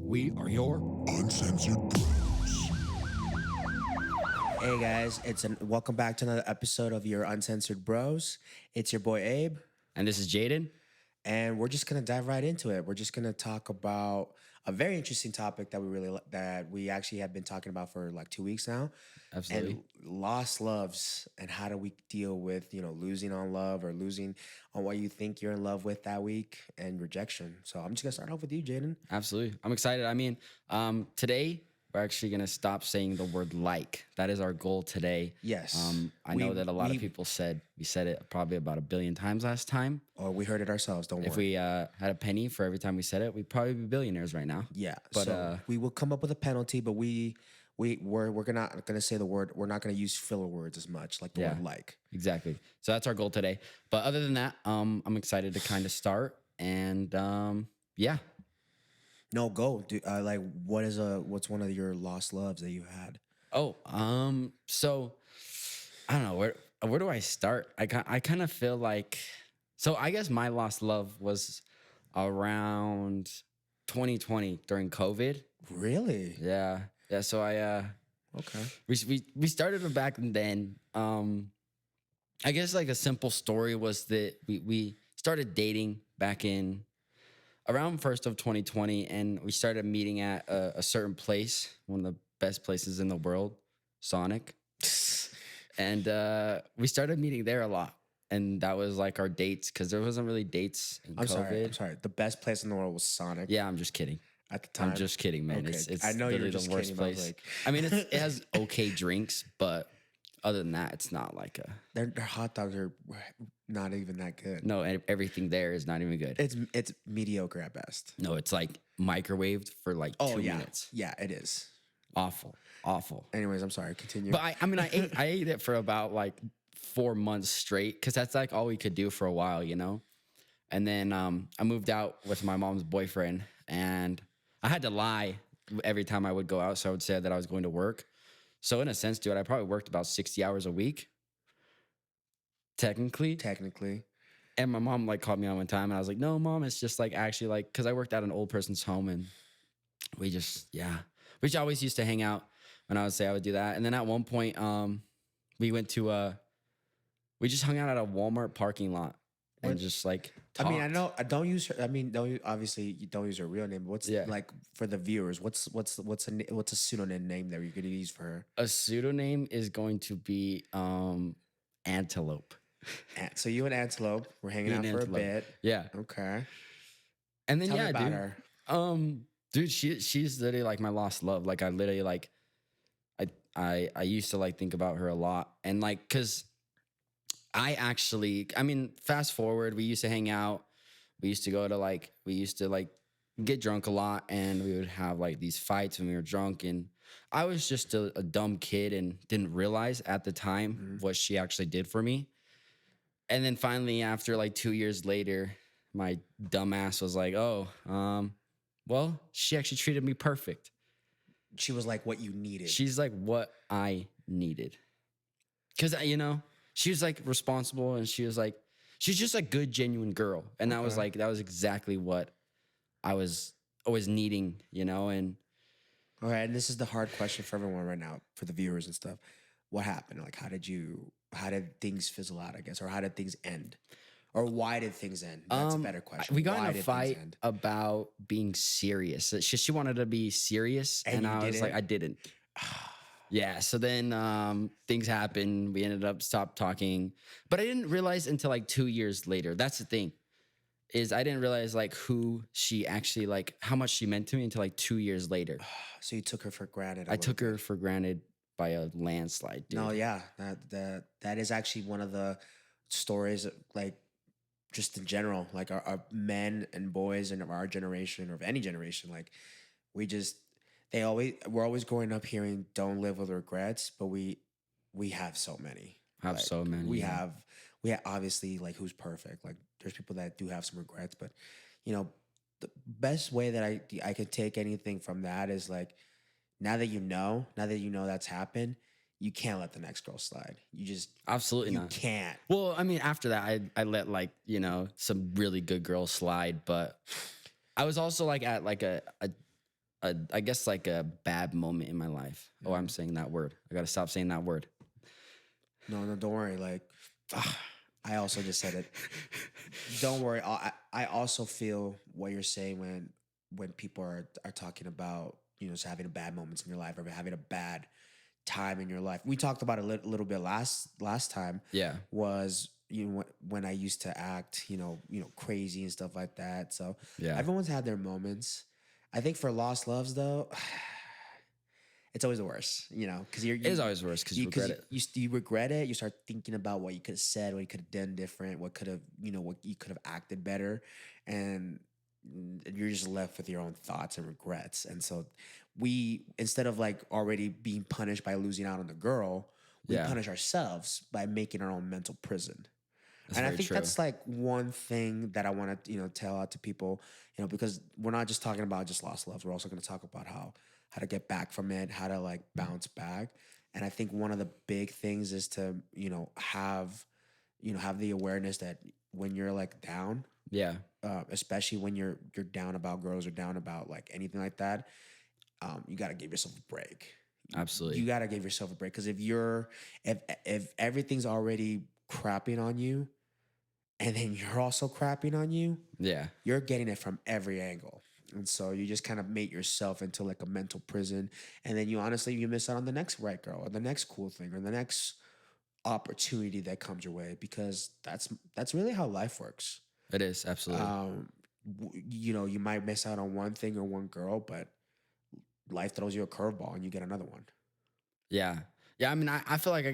We are your Uncensored Bros. Hey guys, welcome back to another episode of your Uncensored Bros. It's your boy Abe, and this is Jayden. and we're just gonna dive right into it. We're just gonna talk about a very interesting topic that we actually have been talking about for like 2 weeks now. Absolutely. And lost loves, and how do we deal with losing on love or losing on what you think you're in love with that week, and rejection. So I'm just gonna start off with you, Jayden. Absolutely. I'm excited. I mean, today we're actually going to stop saying the word like. That is our goal today. Yes. I know that a lot of people said, we said it probably about 1 billion times last time. Or we heard it ourselves. Don't If worry. we had a penny for every time we said it, we'd probably be billionaires right now. Yeah, But so we will come up with a penalty, but we're not gonna say the word. We're not gonna use filler words as much, like the Yeah. word like. exactly. So that's our goal today. But other than that, I'm excited to kind of start. And yeah. No, go. Like, what's one of your lost loves that you had? Oh, so I don't know where do I start? I kind of feel like, so I guess my lost love was around 2020 during COVID. Really? Yeah. So Okay. we started it back then. I guess like a simple story was that we started dating back in around first of 2020, and we started meeting at a certain place, one of the best places in the world, Sonic. And we started meeting there a lot. And that was like our dates, because there wasn't really dates in COVID. I'm sorry. The best place in the world was Sonic. Yeah, I'm just kidding. At the time. I'm just kidding, man. Okay. It's I know you're literally just the worst kidding, but I was place. like- I mean, it has okay drinks, but other than that, it's not like a Their hot dogs are not even that good. no. Everything there is not even good. It's mediocre at best. No, it's like microwaved for like 2 yeah, minutes. yeah, it is. Awful. Anyways, I'm sorry. Continue. But I mean, I ate it for about like 4 months straight, because that's like all we could do for a while, you know. And then I moved out with my mom's boyfriend, and I had to lie every time I would go out. So I would say that I was going to work. So in a sense, dude, I probably worked about 60 hours a week, technically. And my mom like called me on one time, and I was like, "No, mom, it's just like actually like because I worked at an old person's home, and we always used to hang out." When I would say I would do that, and then at one point, we went to we just hung out at a Walmart parking lot and What? just like I mean, I talked. know I don't use her. I mean, obviously you don't use her real name. But what's like for the viewers? What's a pseudonym name that you're gonna use for her? A pseudonym is going to be Antelope. So you and Antelope were hanging Me out and for Antelope. a bit. Yeah, Okay. and then Tell me yeah, about dude. her. Dude, she's literally like my lost love. Like I literally like I used to like think about her a lot, and like because I mean, fast forward, we used to hang out. We used to go to we used to like get drunk a lot, and we would have like these fights when we were drunk. And I was just a dumb kid and didn't realize at the time what she actually did for me. And then finally, after like 2 years later, my dumb ass was like, "Oh, well, she actually treated me perfect. She was like what you needed. She's like what I needed." Because, she was like responsible, and she's just a good, genuine girl. And that was exactly what I was always needing, and All right, and this is the hard question for everyone right now, for the viewers and stuff. What happened? Like, how did things fizzle out, I guess, or how did things end? Or why did things end? That's a better question. we got Why in a did things fight end? about being serious. She wanted to be serious, And and you I was like, didn't? I didn't. Yeah, so then things happened. We ended up stopped talking, but I didn't realize until like 2 years later. That's the thing, is I didn't realize like who she actually how much she meant to me until like 2 years later. So you took her for granted. I took her for granted by a landslide, dude. No, yeah, that is actually one of the stories, like just in general, like our men and boys in our generation or of any generation, like we're always growing up hearing "don't live with regrets," but we have so many. Have so many, We yeah. have obviously, like, who's perfect? Like, there's people that do have some regrets, but the best way that I could take anything from that is like, now that you know that's happened, you can't let the next girl slide. You just Absolutely you not. can't. Well, I mean, after that, I let some really good girls slide, but I was also like at like a I guess like a bad moment in my life. Oh, I'm saying that word. I gotta stop saying that word. No, don't worry. Like, I also just said it. Don't worry. I also feel what you're saying when people are talking about, you know, just having a bad moments in your life or having a bad time in your life. We talked about it a little bit last time. Yeah. Was, you know, when I used to act, crazy and stuff like that. So Yeah. everyone's had their moments. I think for lost loves though, it's always the worst, because It is always worse because you regret it. You regret it. You start thinking about what you could have said, what you could have done different, what you could have acted better, and you're just left with your own thoughts and regrets. And so we, instead of like already being punished by losing out on the girl, we Yeah. punish ourselves by making our own mental prison. That's And I very think true. that's like one thing that I want to, tell out to people, because we're not just talking about just lost loves. We're also going to talk about how to get back from it, how to like bounce back. And I think one of the big things is to, have the awareness that when you're like down, Yeah. especially when you're down about girls or down about like anything like that, you got to give yourself a break. Absolutely. You got to give yourself a break, because if everything's already crapping on you, and then you're also crapping on you, Yeah. you're getting it from every angle. And so you just kind of make yourself into like a mental prison. And then you miss out on the next right girl or the next cool thing or the next opportunity that comes your way, because that's really how life works. It is. Absolutely. You might miss out on one thing or one girl, but life throws you a curveball and you get another one. Yeah. Yeah. I mean, I feel like I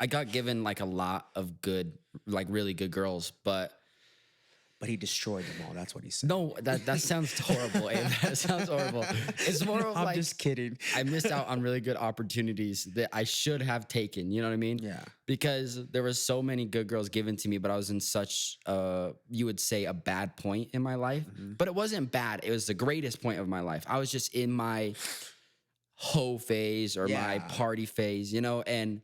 got given like a lot of good, like really good girls, but he destroyed them all. That's what he said. no, that sounds horrible. Abe. That sounds horrible. It's more of I'm like, just kidding. I missed out on really good opportunities that I should have taken. You know what I mean? Yeah. Because there was so many good girls given to me, but I was in such you would say a bad point in my life. But it wasn't bad. It was the greatest point of my life. I was just in my hoe phase or my party phase, and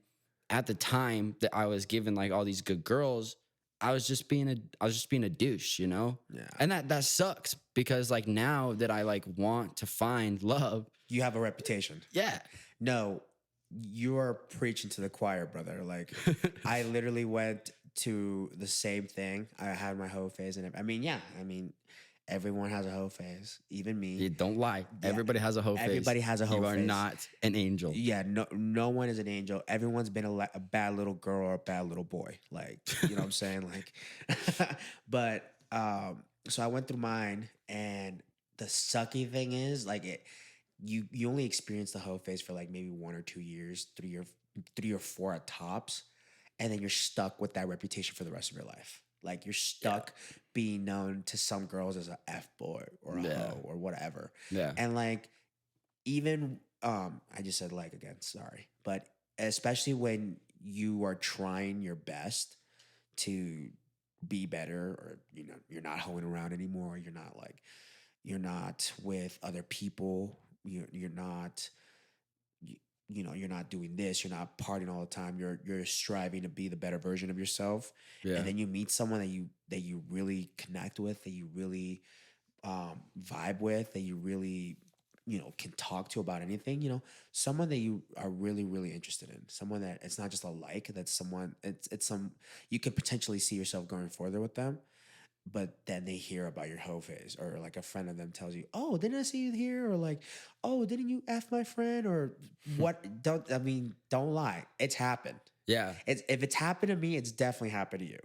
at the time that I was given like all these good girls, I was just being a douche, Yeah. And that sucks, because like now that I like want to find love, You have a reputation. yeah. No, you're preaching to the choir, brother. Like, I literally went to the same thing. I had my hoe phase, and everyone has a hoe phase, even me. You don't lie. Everybody has a hoe phase. Everybody has a hoe You are phase. not an angel. Yeah, no one is an angel. Everyone's been a bad little girl or a bad little boy. Like, you know what I'm saying? Like, but so I went through mine, and the sucky thing is, like, you only experience the hoe phase for like maybe 1 or 2 years, three or four at tops, and then you're stuck with that reputation for the rest of your life. Like, you're stuck being known to some girls as a F boy or a hoe or whatever. Yeah. And like, even I just said like again, sorry. But especially when you are trying your best to be better, or you're not hoeing around anymore, you're not with other people, you're not you're not doing this, you're not partying all the time, you're striving to be the better version of yourself. Yeah. And then you meet someone that you really connect with, that you really vibe with, that you really can talk to about anything, someone that you are really, really interested in, someone that it's not just a like, that's someone, it's some, you could potentially see yourself going further with them. But then they hear about your hoe phase, or like a friend of them tells you, "Oh, didn't I see you here?" Or like, "Oh, didn't you F my friend?" Or what? Don't lie. It's happened. Yeah. If it's happened to me, it's definitely happened to you,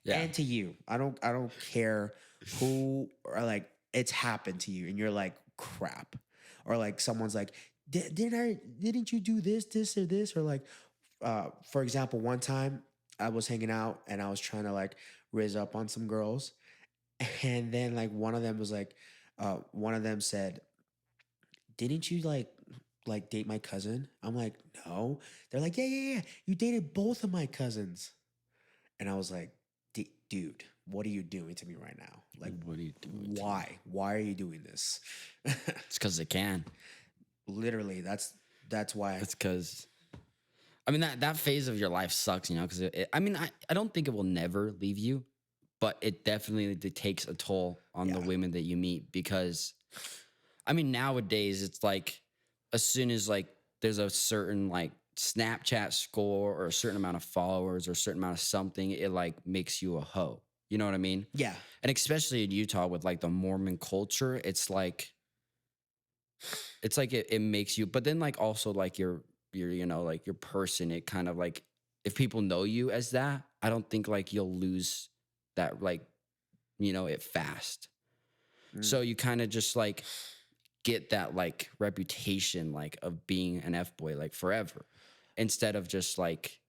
Yeah. and to you. I don't care who, or like, it's happened to you, and you're like, crap. Or like someone's like, didn't you do this or this? Or like, for example, one time I was hanging out and I was trying to like riz up on some girls. And then like one of them was like, one of them said, "Didn't you like date my cousin?" I'm like, "No." They're like, "Yeah. You dated both of my cousins." And I was like, "Dude, what are you doing to me right now? Like, What are you doing? why? Why are you doing this?" It's because they can. Literally, that's why. It's because, I mean, that phase of your life sucks, because I don't think it will never leave you, but it definitely takes a toll on the women that you meet, because I mean, nowadays it's like as soon as like there's a certain like Snapchat score or a certain amount of followers or a certain amount of something, it like makes you a hoe. You know what I mean? Yeah. And especially in Utah with like the Mormon culture, it's like it makes you, but then like also like your you know like your person, it kind of like if people know you as that, I don't think like you'll lose that like it fast. Mm. So you kind of just like get that like reputation like of being an F boy like forever, instead of just like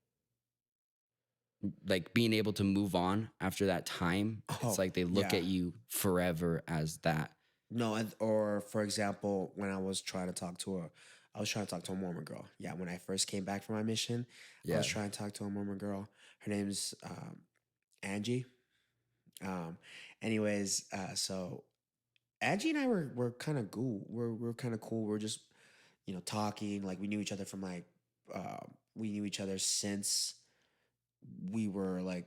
being able to move on after that time. It's Oh, like they look yeah. at you forever as that. No, or for example, when I was trying to talk to a Mormon girl. Yeah, when I first came back from my mission, I Yeah. was trying to talk to a Mormon girl. Her name's Angie. Um, anyways, so Angie and I were kind of cool. We're kind of cool. We're just talking, like we knew each other from like we knew each other since we were like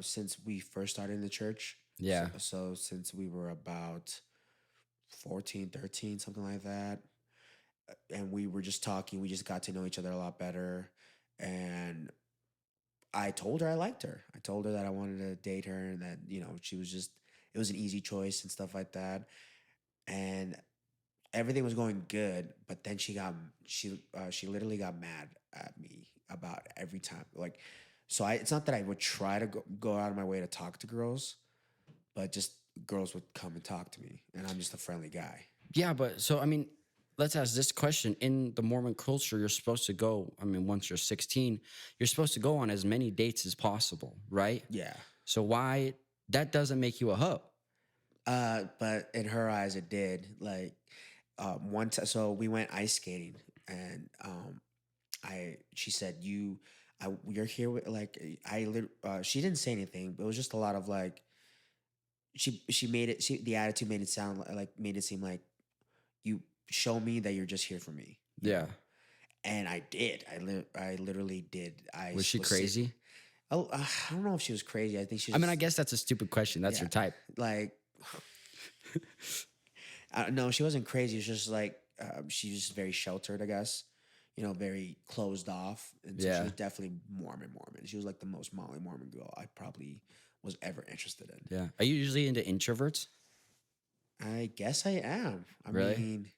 since we first started in the church. So, Yeah. so since we were about 14, 13, something like that. And we were just talking. We just got to know each other a lot better. And I told her I liked her. I told her that I wanted to date her and that, she was just, it was an easy choice and stuff like that. And everything was going good. But then she literally got mad at me about every time. Like, so it's not that I would try to go out of my way to talk to girls, but just girls would come and talk to me. And I'm just a friendly guy. Yeah, but so I mean, let's ask this question. In the Mormon culture, you're supposed to go, I mean, once you're 16, you're supposed to go on as many dates as possible, right? Yeah. So why that doesn't make you a hoe? But in her eyes, it did. Like, one time, so we went ice skating, and she said, you're here with like, she didn't say anything, but it was just a lot of like, she made it, the attitude made it sound like, made it seem like you show me that you're just here for me, Yeah. And I did. I literally did. Was she crazy? Oh, I don't know if she was crazy. I think she. I mean, I guess that's a stupid question. That's Yeah. your type. Like, no, she wasn't crazy. It's just like she's just very sheltered, I guess. Very closed off, and so she Yeah. was definitely Mormon. She was like the most Molly Mormon girl I probably was ever interested in. Yeah. Are you usually into introverts? I guess I am. I Really? mean,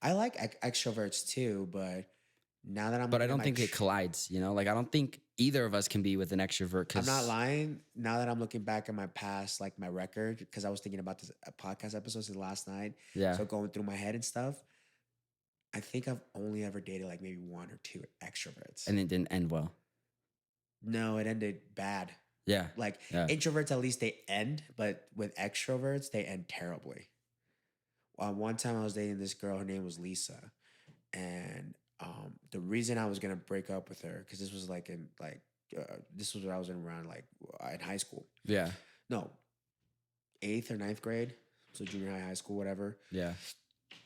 I like extroverts too, but now that I'm But I looking at don't think it collides, Like I don't think either of us can be with an extrovert I'm because not lying. Now that I'm looking back at my past, like my record, because I was thinking about this podcast episode since last night. yeah. So going through my head and stuff, I think I've only ever dated like maybe one or two extroverts. And it didn't end well. No, it ended bad. Yeah. Like Yeah. introverts, at least they end, but with extroverts, they end terribly. One time I was dating this girl, her name was Lisa, and the reason I was gonna break up with her because this was like this was when I was in around like in high school. Yeah. No, 8th or 9th grade, so junior high, high school, whatever. Yeah.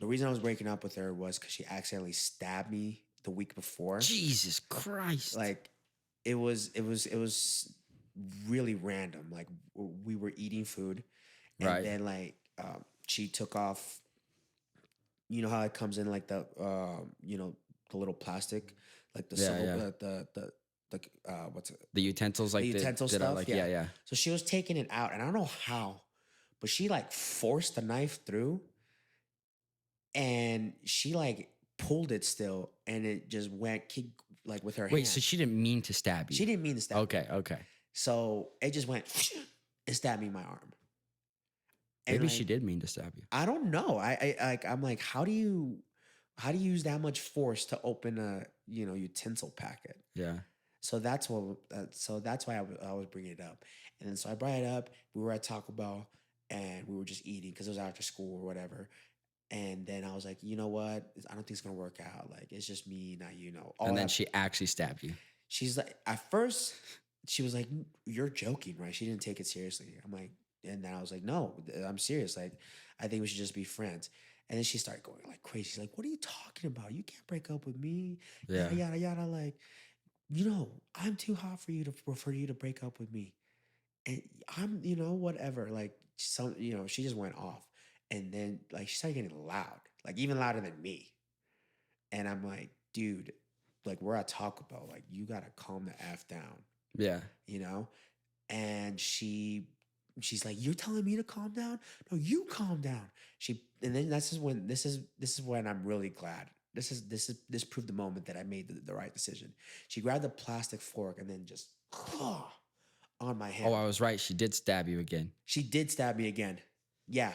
The reason I was breaking up with her was because she accidentally stabbed me the week before. Jesus Christ. Like, it was really random. Like, we were eating food, and Right. then like she took off. You know how it comes in like the the little plastic, like the Yeah, silver, yeah. what's it? The utensils, like The utensil that are stuff, like, yeah. yeah. So she was taking it out, and I don't know how, but she like forced the knife through, and she like pulled it still, and it just went like with her Wait, hand. so she didn't mean to stab you? She didn't mean to stab me. Okay. So it just went and stabbed me in my arm. And Maybe like, she did mean to stab you. I don't know. I'm like, how do you use that much force to open a utensil packet? Yeah. So that's what. So that's why I was bringing it up, and then so I brought it up. We were at Taco Bell, and we were just eating because it was after school or whatever. And then I was like, you know what? I don't think it's gonna work out. Like, it's just me, not you. And then she actually stabbed you. She's like, at first, she was like, "You're joking, right?" She didn't take it seriously. I'm like, and then I was like, "No, I'm serious. Like, I think we should just be friends." And then she started going like crazy. She's like, "What are you talking about? You can't break up with me." Yeah. Yada yada yada. Like, I'm too hot for you to break up with me, and I'm whatever. Like, she just went off, and then like she started getting loud. like even louder than me. And I'm like, dude, like we're at Taco Bell, like you gotta calm the f down, Yeah. you know. And she's like, you're telling me to calm down? No, you calm down. And then this is when I'm really glad. This proved the moment that I made the right decision. She grabbed the plastic fork and then just on my Oh, hand. I was right. She did stab you again. She did stab me again. Yeah.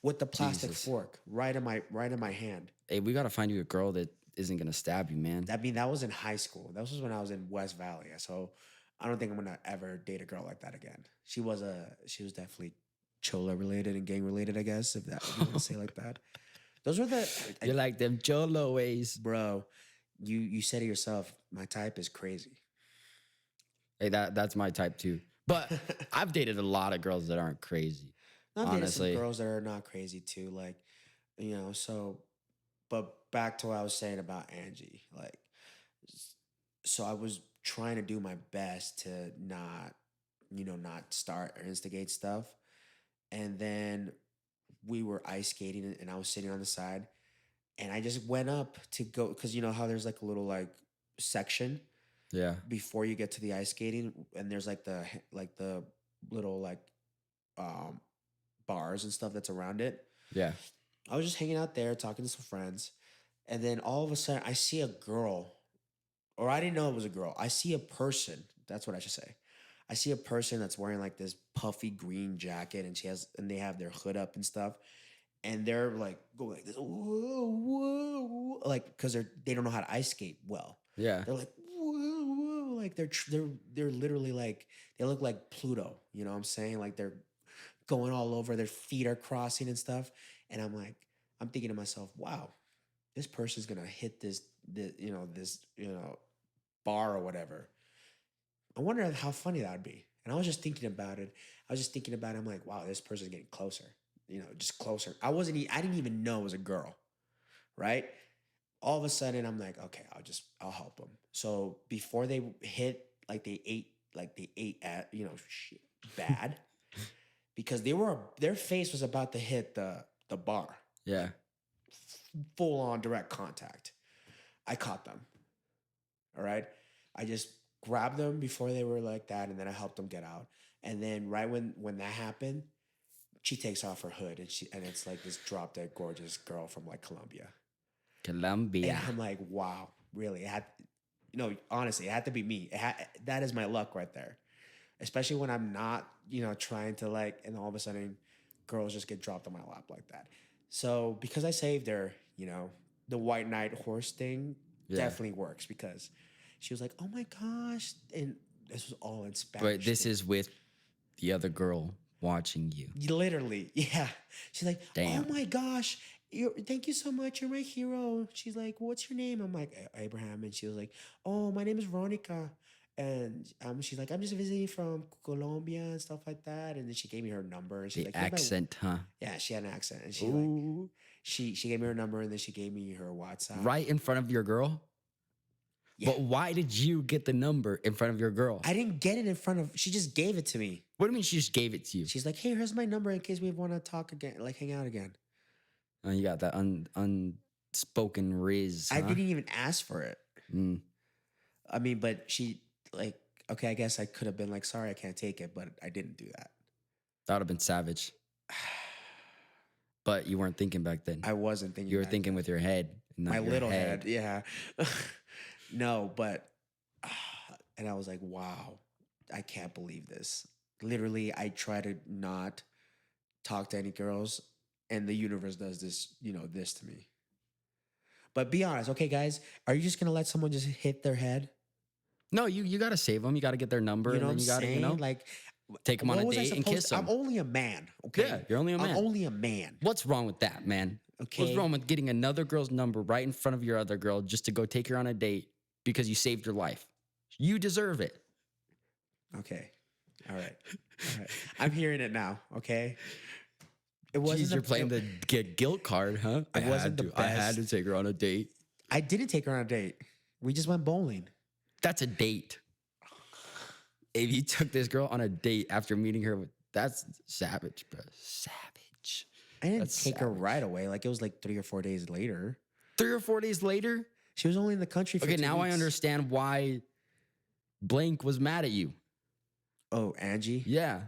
With the plastic Jesus. fork right in my hand. Hey, we gotta find you a girl that isn't gonna stab you, man. I mean, that was in high school. That was when I was in West Valley. So I don't think I'm gonna ever date a girl like that again. She was definitely chola related and gang related, I guess, if you want to say like that. Those were You're like them Cholo ways. bro. You said it yourself. My type is crazy. Hey, that's my type too. But I've dated a lot of girls that aren't crazy. I've dated Honestly. some girls that are not crazy too, like so. But back to what I was saying about Angie, like, so I was trying to do my best to not start or instigate stuff. And then we were ice skating and I was sitting on the side and I just went up to go because you know how there's like a little like section Yeah. before you get to the ice skating and there's like the little like um bars and stuff that's around it. Yeah. I was just hanging out there talking to some friends and then all of a sudden I see a girl, or I didn't know it was a girl. I see a person, that's what I should say. I see a person that's wearing like this puffy green jacket and they have their hood up and stuff. And they're like going like this, whoa, whoa, like because they don't know how to ice skate well. Yeah. They're like, whoa, whoa, like they're literally like they look like Pluto. You know what I'm saying? Like they're going all over. Their feet are crossing and stuff. And I'm thinking to myself, wow, this person's gonna hit this bar or whatever. I wonder how funny that would be. And I was just thinking about it. I'm like, wow, this person's getting closer. Just closer. I didn't even know it was a girl, right? All of a sudden, I'm like, okay, I'll help them. So before they hit, they ate at, shit, bad, because their face was about to hit the bar. Yeah. Full on direct contact. I caught them. All right. I just grabbed them before they were like that, and then I helped them get out. And then right when that happened, she takes off her hood and it's like this drop dead gorgeous girl from like Colombia. Colombia. And I'm like, wow, really? Honestly, it had to be me. That is my luck right there. Especially when I'm not, trying to and all of a sudden girls just get dropped on my lap like that. So because I saved her, the white knight horse thing definitely works because she was like, oh my gosh. And this was all in Spanish. But this is with the other girl watching you. Literally, yeah. She's like, damn. oh my gosh, thank you so much. You're my hero. She's like, what's your name? I'm like, Abraham. And she was like, oh, my name is Veronica. And she's like, I'm just visiting from Colombia and stuff like that. And then she gave me her number. And she's The like, accent, huh? Yeah, she had an accent. And she gave me her number and then she gave me her WhatsApp. Right in front of your girl? Yeah. But why did you get the number in front of your girl? I didn't get it in front of. She just gave it to me. What do you mean she just gave it to you? She's like, hey, here's my number in case we want to talk again, like hang out again. Oh, you got that unspoken riz. I didn't even ask for it. Mm. I mean, but she okay, I guess I could have been like, sorry, I can't take it, but I didn't do that. That would have been savage. But you weren't thinking back then. I wasn't thinking. You were thinking with your head. Not my your little head, yeah. No, but and I was like, wow, I can't believe this. Literally, I try to not talk to any girls, and the universe does this, this to me. But be honest, okay, guys, are you just gonna let someone just hit their head? No, you gotta save them. You gotta get their number, and then you gotta, like, take them on a date and kiss them. I'm only a man, okay? Yeah, you're only a man. I'm only a man. What's wrong with that, man? Okay. What's wrong with getting another girl's number right in front of your other girl just to go take her on a date because you saved your life? You deserve it. Okay. All right. I'm hearing it now, okay? It wasn't. Jeez, you're playing the guilt card, huh? It wasn't the best. I had to take her on a date. I didn't take her on a date. We just went bowling. That's a date. If you took this girl on a date after meeting her, that's savage, bro. Savage. I didn't That's take her savage. right away. Like it was like 3 or 4 days later. 3 or 4 days later. She was only in the country for Okay, 2 now I weeks. understand why Blank was mad at you. Oh, Angie. Yeah,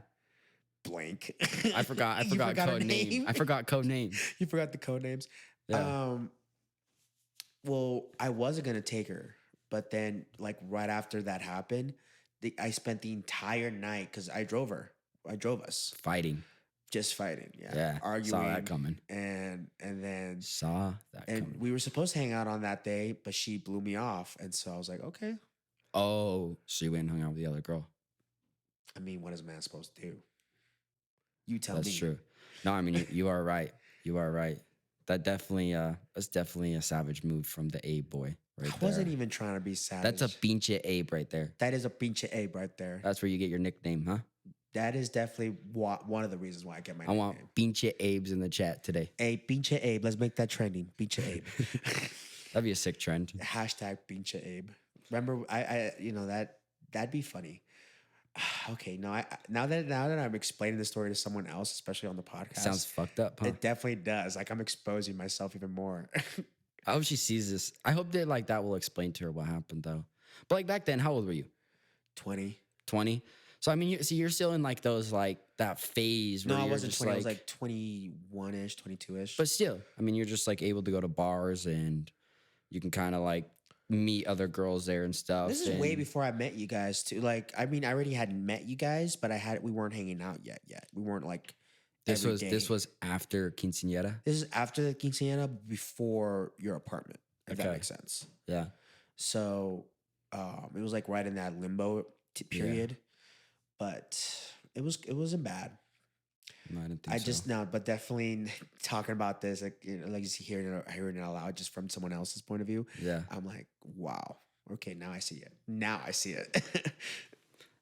Blank. I forgot. I You forgot forgot her code name. name? I forgot code name. You forgot the code names. Yeah. Well, I wasn't gonna take her, but then like right after that happened, I spent the entire night because I drove her. I drove us Fighting. just fighting. Yeah, Yeah. arguing. Saw that coming. And then Saw that coming. we were supposed to hang out on that day, but she blew me off, and so I was like, okay. Oh, so you went and hung out with the other girl. I mean, what is a man supposed to do? You tell That's me. true. No, I mean you are right. You are right. That's definitely a savage move from the Abe boy right I wasn't there. even trying to be savage. That's a pinche Abe right there. That is a pinche Abe right there. That's where you get your nickname, huh? That is definitely one of the reasons why I get my I nickname. want pinche Abes in the chat today. Hey, pinche Abe. Let's make that trending. Pinche Abe. That'd be a sick trend. Hashtag pinche Abe. Remember, that'd be funny. Okay, no, now that I'm explaining the story to someone else, especially on the podcast, Sounds fucked up, huh? it definitely does. Like I'm exposing myself even more. I hope she sees this. I hope that like that will explain to her what happened though. But like back then, how old were you? 20. 20. So I mean, you're still in like those like that phase. No, Where I you're wasn't just 20. I was like 21-ish, 22-ish. but still, I mean, you're just like able to go to bars and you can kind of like meet other girls there and stuff. This is way and- before I met you guys too. Like, I mean, I already had met you guys, but we weren't hanging out yet. We weren't like This every was day. this was after quinceañera. This is after the quinceañera, before your apartment, if that Okay. makes sense. Yeah. So it was like right in that limbo period, but it wasn't bad. No, I didn't think I so. just no, but definitely talking about this, like like just hearing it out loud, just from someone else's point of view. Yeah. I'm like, wow. Okay, now I see it. Now I see it.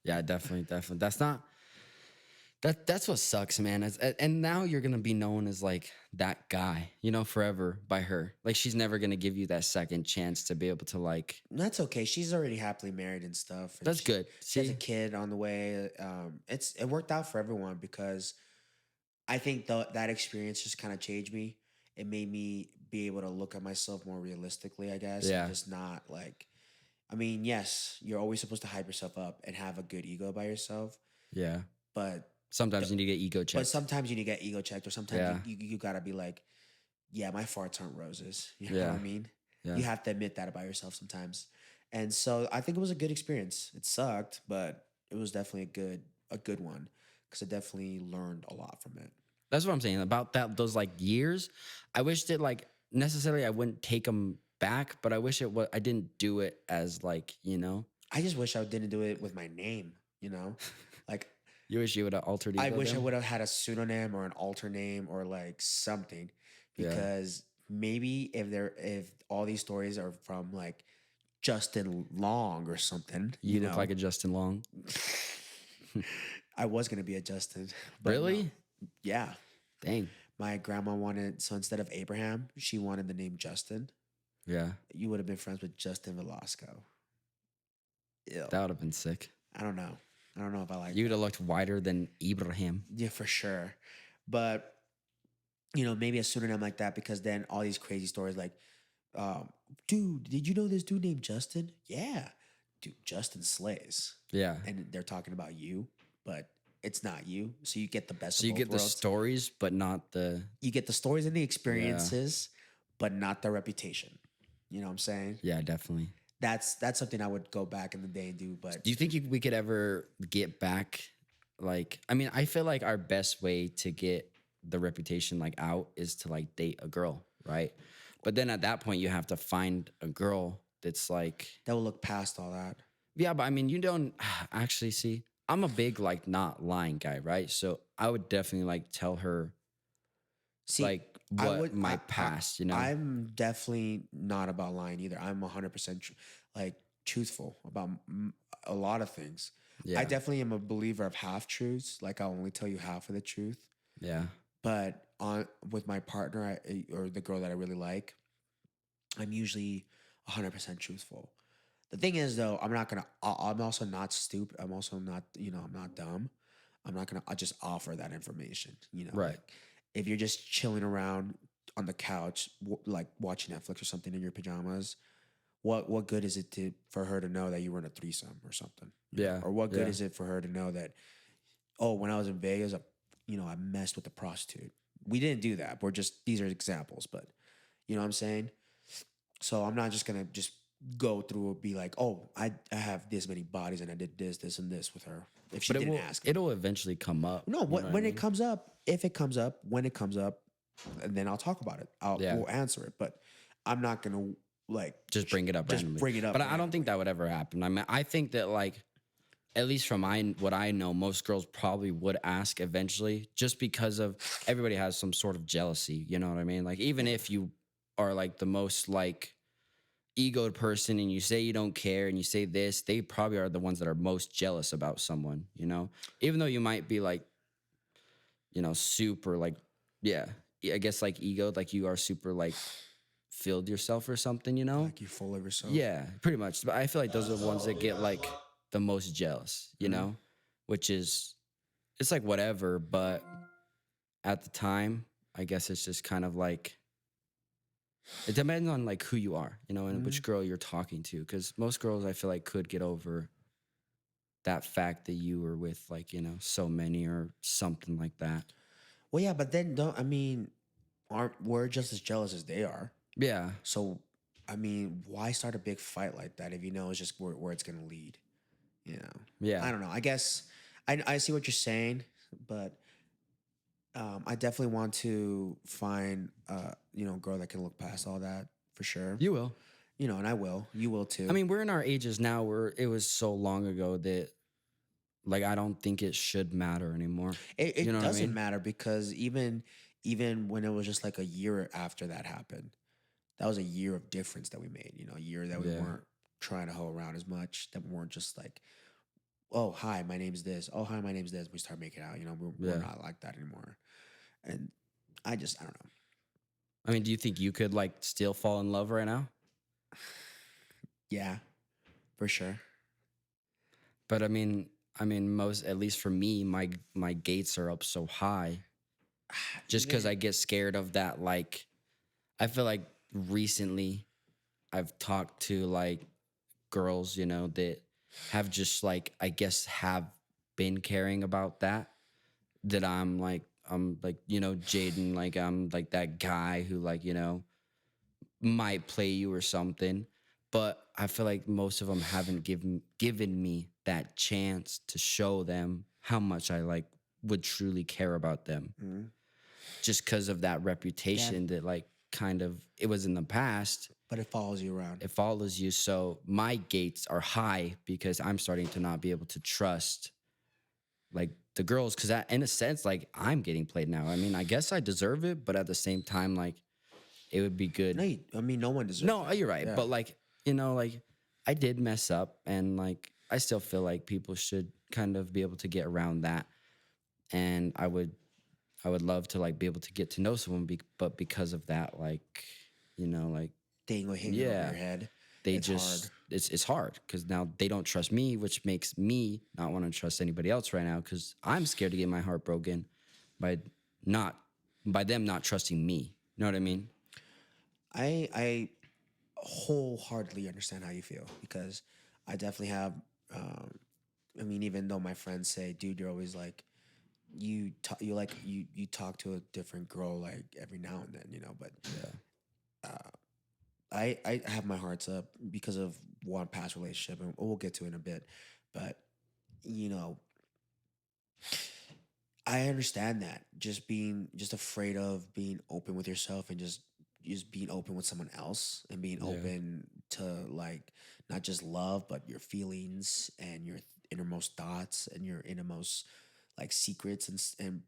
Yeah, definitely. That's not. That's what sucks, man. And now you're gonna be known as like that guy, forever by her. Like she's never gonna give you that second chance to be able to like. That's okay. She's already happily married and stuff. And That's good. She has a See, kid on the way. It worked out for everyone because I think that experience just kind of changed me. It made me be able to look at myself more realistically, I guess. Yeah. And just not like, I mean, yes, you're always supposed to hype yourself up and have a good ego by yourself, yeah. but Sometimes you need to get ego checked. but sometimes you need to get ego checked, or sometimes Yeah. you gotta be like, yeah, my farts aren't roses. You know Yeah. what I mean? Yeah. You have to admit that about yourself sometimes. And so I think it was a good experience. It sucked, but it was definitely a good one because I definitely learned a lot from it. That's what I'm saying about that. Those like years, I wish that like necessarily I wouldn't take them back, but I wish I didn't do it as like I just wish I didn't do it with my name, Like You wish you would have altered. I ego wish I then? would have had a pseudonym or an alter name or like something, Yeah. because maybe if all these stories are from like Justin Long or something, You look like a Justin Long. I was gonna be a Justin. But Really? no. Yeah. Dang. My grandma wanted, so instead of Abraham, she wanted the name Justin. Yeah, You would have been friends with Justin Velasco. Ew. that would have been sick. I don't know. I don't know if I like You would have looked whiter than Ibrahim. Yeah, for sure. But maybe a pseudonym like that, because then all these crazy stories like, dude, did you know this dude named Justin? Yeah. Dude, Justin slays. Yeah. And they're talking about you, but it's not you. So you get the best So of you both get the worlds. stories, but not the. You get the stories and the experiences, but not the reputation. You know what I'm saying? Yeah, definitely. That's something I would go back in the day and do. But Do you think we could ever get back? Like, I mean, I feel like our best way to get the reputation like out is to like date a girl, right? But then at that point, you have to find a girl that's like, that will look past all that. yeah, but I mean, you don't actually see. I'm a big like not lying guy, right? So I would definitely like tell her See, like what my past, I'm definitely not about lying either. I'm 100% like truthful about a lot of things. Yeah. I definitely am a believer of half truths. Like I'll only tell you half of the truth. Yeah. But with my partner or the girl that I really like, I'm usually 100% truthful. The thing is, though, I'm also not stupid. I'm also not, I'm not dumb. I'm not gonna. I'll just offer that information. Right. like, if you're just chilling around on the couch, like watching Netflix or something in your pajamas, what good is it to for her to know that you were in a threesome or something? Yeah. Or what good Yeah. is it for her to know that, oh, when I was in Vegas, I messed with a prostitute. We didn't do that. We're just these are examples, but you know what I'm saying? So I'm not just gonna just go through and be like, oh, I have this many bodies and I did this, and this with her if she But didn't ask me. it'll eventually come up. No, You know what I when it mean? comes up, if it comes up, when it comes up, and then I'll talk about it. Yeah. We'll answer it, but I'm not gonna like Just bring it up just randomly. bring it up. But I don't think randomly. that would ever happen. I mean, I think that like at least from what I know, most girls probably would ask eventually, just because of everybody has some sort of jealousy. You know what I mean? Like even if you are like the most like egoed person and you say you don't care and you say this, they probably are the ones that are most jealous about someone. You know, even though you might be like, super like, yeah, I guess like egoed, like you are super like filled yourself or something. You know, Like you full of yourself. yeah, pretty much. But I feel like those are the ones that get like the most jealous, which is it's like whatever, but at the time, I guess it's just kind of like it depends on like who you are, and which girl you're talking to. Because most girls, I feel like, could get over that fact that you were with like so many or something like that. Well, yeah, but then don't I mean, aren't we're just as jealous as they are? Yeah, So, I mean, why start a big fight like that if you know it's just where it's gonna lead? yeah, I don't know. I guess I see what you're saying, but I definitely want to find a girl that can look past all that for sure. you will. And I will. You will too. I mean, we're in our ages now where it was so long ago that like I don't think it should matter anymore. it, You it know what I doesn't mean? matter because even when it was just like a year after that happened, that was a year of difference that we made. A year that we Yeah. weren't trying to hoe around as much. That we weren't just like, oh hi, my name's this. Oh hi, my name's this. We start making out. We're Yeah. not like that anymore. And I don't know. I mean, do you think you could like still fall in love right now? Yeah, for sure. But most at least for me, my gates are up so high just because Even I get scared of that. Like, I feel like recently I've talked to like girls, that have just like I guess have been caring about that. That I'm like Jayden, like I'm like that guy who like might play you or something. But I feel like most of them haven't given me that chance to show them how much I like would truly care about them. Mhm. Just because of that reputation that like kind of it was in the past. But it follows you around. It follows you. So my gates are high because I'm starting to not be able to trust like the girls because in a sense like I'm getting played now. I mean, I guess I deserve it, but at the same time, like it would be good. No, I mean, no one deserves. No, that. you're right. Yeah. But like, like I did mess up and like I still feel like people should kind of be able to get around that. And I would love to like be able to get to know someone, but because of that, like, like Thing with hanging over yeah, your head. they It's just hard. it's hard because now they don't trust me, which makes me not want to trust anybody else right now because I'm scared to get my heart broken by not by them not trusting me. You know what I mean? I wholeheartedly understand how you feel because I definitely have. I mean, even though my friends say, "Dude, you're always like you talk to a different girl like every now and then," but I have my hearts up because of one past relationship, and we'll get to it in a bit. But you know, I understand that just afraid of being open with yourself and just being open with someone else and being Yeah. open to like not just love but your feelings and your innermost thoughts and your innermost like secrets and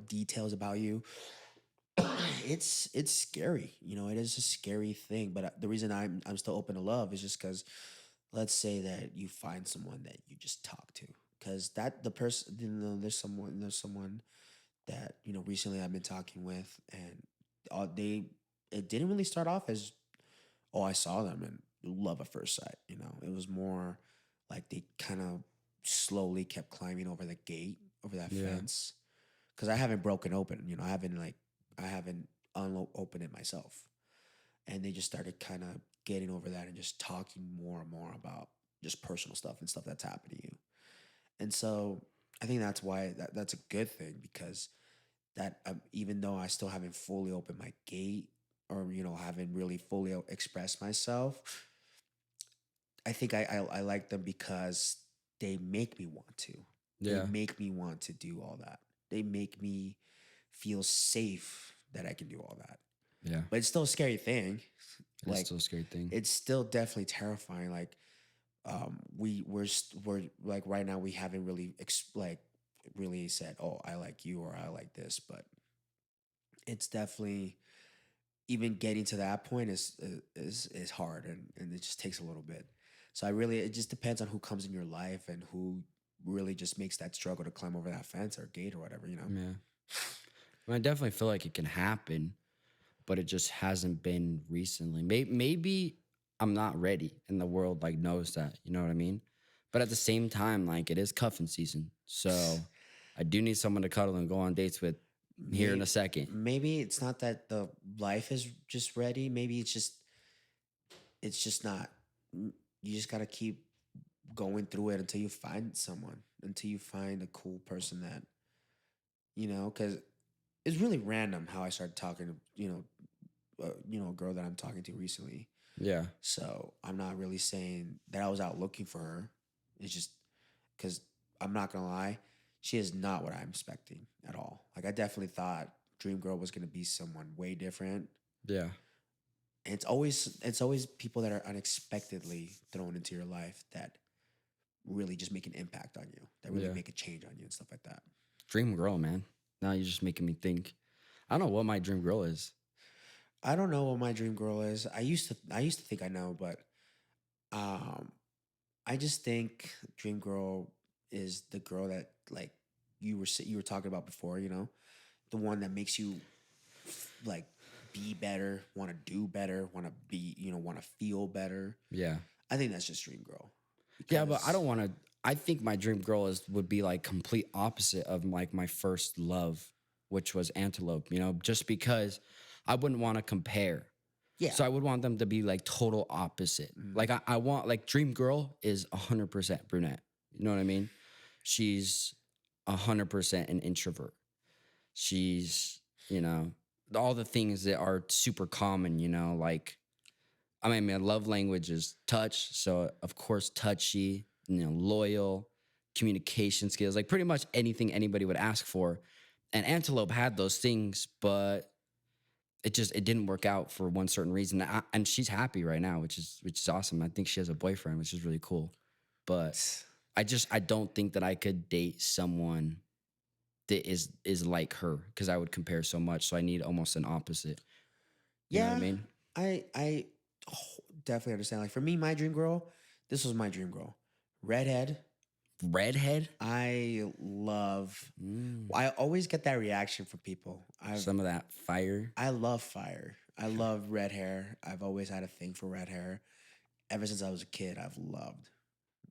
details about you. It's scary. It is a scary thing. But the reason I'm still open to love is just because let's say that you find someone that you just talk to because that the person there's someone that recently I've been talking with and they it didn't really start off as oh I saw them and love at first sight. It was more like they kind of slowly kept climbing over the gate over that Yeah. fence because I haven't broken open. You know, I haven't opened it myself, and they just started kind of getting over that and just talking more and more about just personal stuff and stuff that's happened to you. And so I think that's why that's a good thing because that even though I still haven't fully opened my gate or haven't really fully expressed myself, I think I like them because they make me want to. They Yeah. make me want to do all that. They make me feel safe that I can do all that. Yeah. But it's still a scary thing. It is Like still a scary thing. it's still definitely terrifying. Like we're like right now we haven't really like really said, oh, I like you or I like this, but it's definitely even getting to that point is hard and it just takes a little bit. So it just depends on who comes in your life and who really just makes that struggle to climb over that fence or gate or whatever, Yeah. I definitely feel like it can happen, but it just hasn't been recently. Maybe I'm not ready, and the world like knows that. You know what I mean? But at the same time, like it is cuffing season, so I do need someone to cuddle and go on dates with here in Maybe, a second. maybe it's not that the life is just ready. Maybe it's just not. You just gotta keep going through it until you find someone, until you find a cool person that because it's really random how I started talking to a girl that I'm talking to recently. Yeah, So I'm not really saying that I was out looking for her. It's just because I'm not gonna lie, she is not what I'm expecting at all. Like I definitely thought Dream Girl was gonna be someone way different. yeah, And it's always people that are unexpectedly thrown into your life that really just make an impact on you, that really yeah. make a change on you and stuff like that. Dream girl, man. Now you're just making me think. I don't know what my dream girl is. I don't know what my dream girl is. I used to think I know, but um I just think dream girl is the girl that like you were talking about before, the one that makes you like be better, want to do better, want to be, want to feel better. Yeah, I think that's just dream girl. yeah, but I Because don't want to. I think my dream girl would be like complete opposite of like my first love, which was Antelope. Just because I wouldn't want to compare. yeah. So I would want them to be like total opposite. Mm. Like I want like Dream Girl is 100% brunette. You know what I mean? She's 100% an introvert. She's all the things that are super common. Like my love language is touch. So of course touchy. Loyal, communication skills, like pretty much anything anybody would ask for. And Antelope had those things, but it didn't work out for one certain reason. And she's happy right now, which is awesome. I think she has a boyfriend, which is really cool. But I don't think that I could date someone that is like her because I would compare so much. So I need almost an opposite. You know what I Yeah, mean? I definitely understand. Like for me, my dream girl, this was my dream girl. Redhead. Redhead. I love. Mm, I always get that reaction from people. some of that fire. I love fire. I love red hair. I've always had a thing for red hair. Ever since I was a kid, I've loved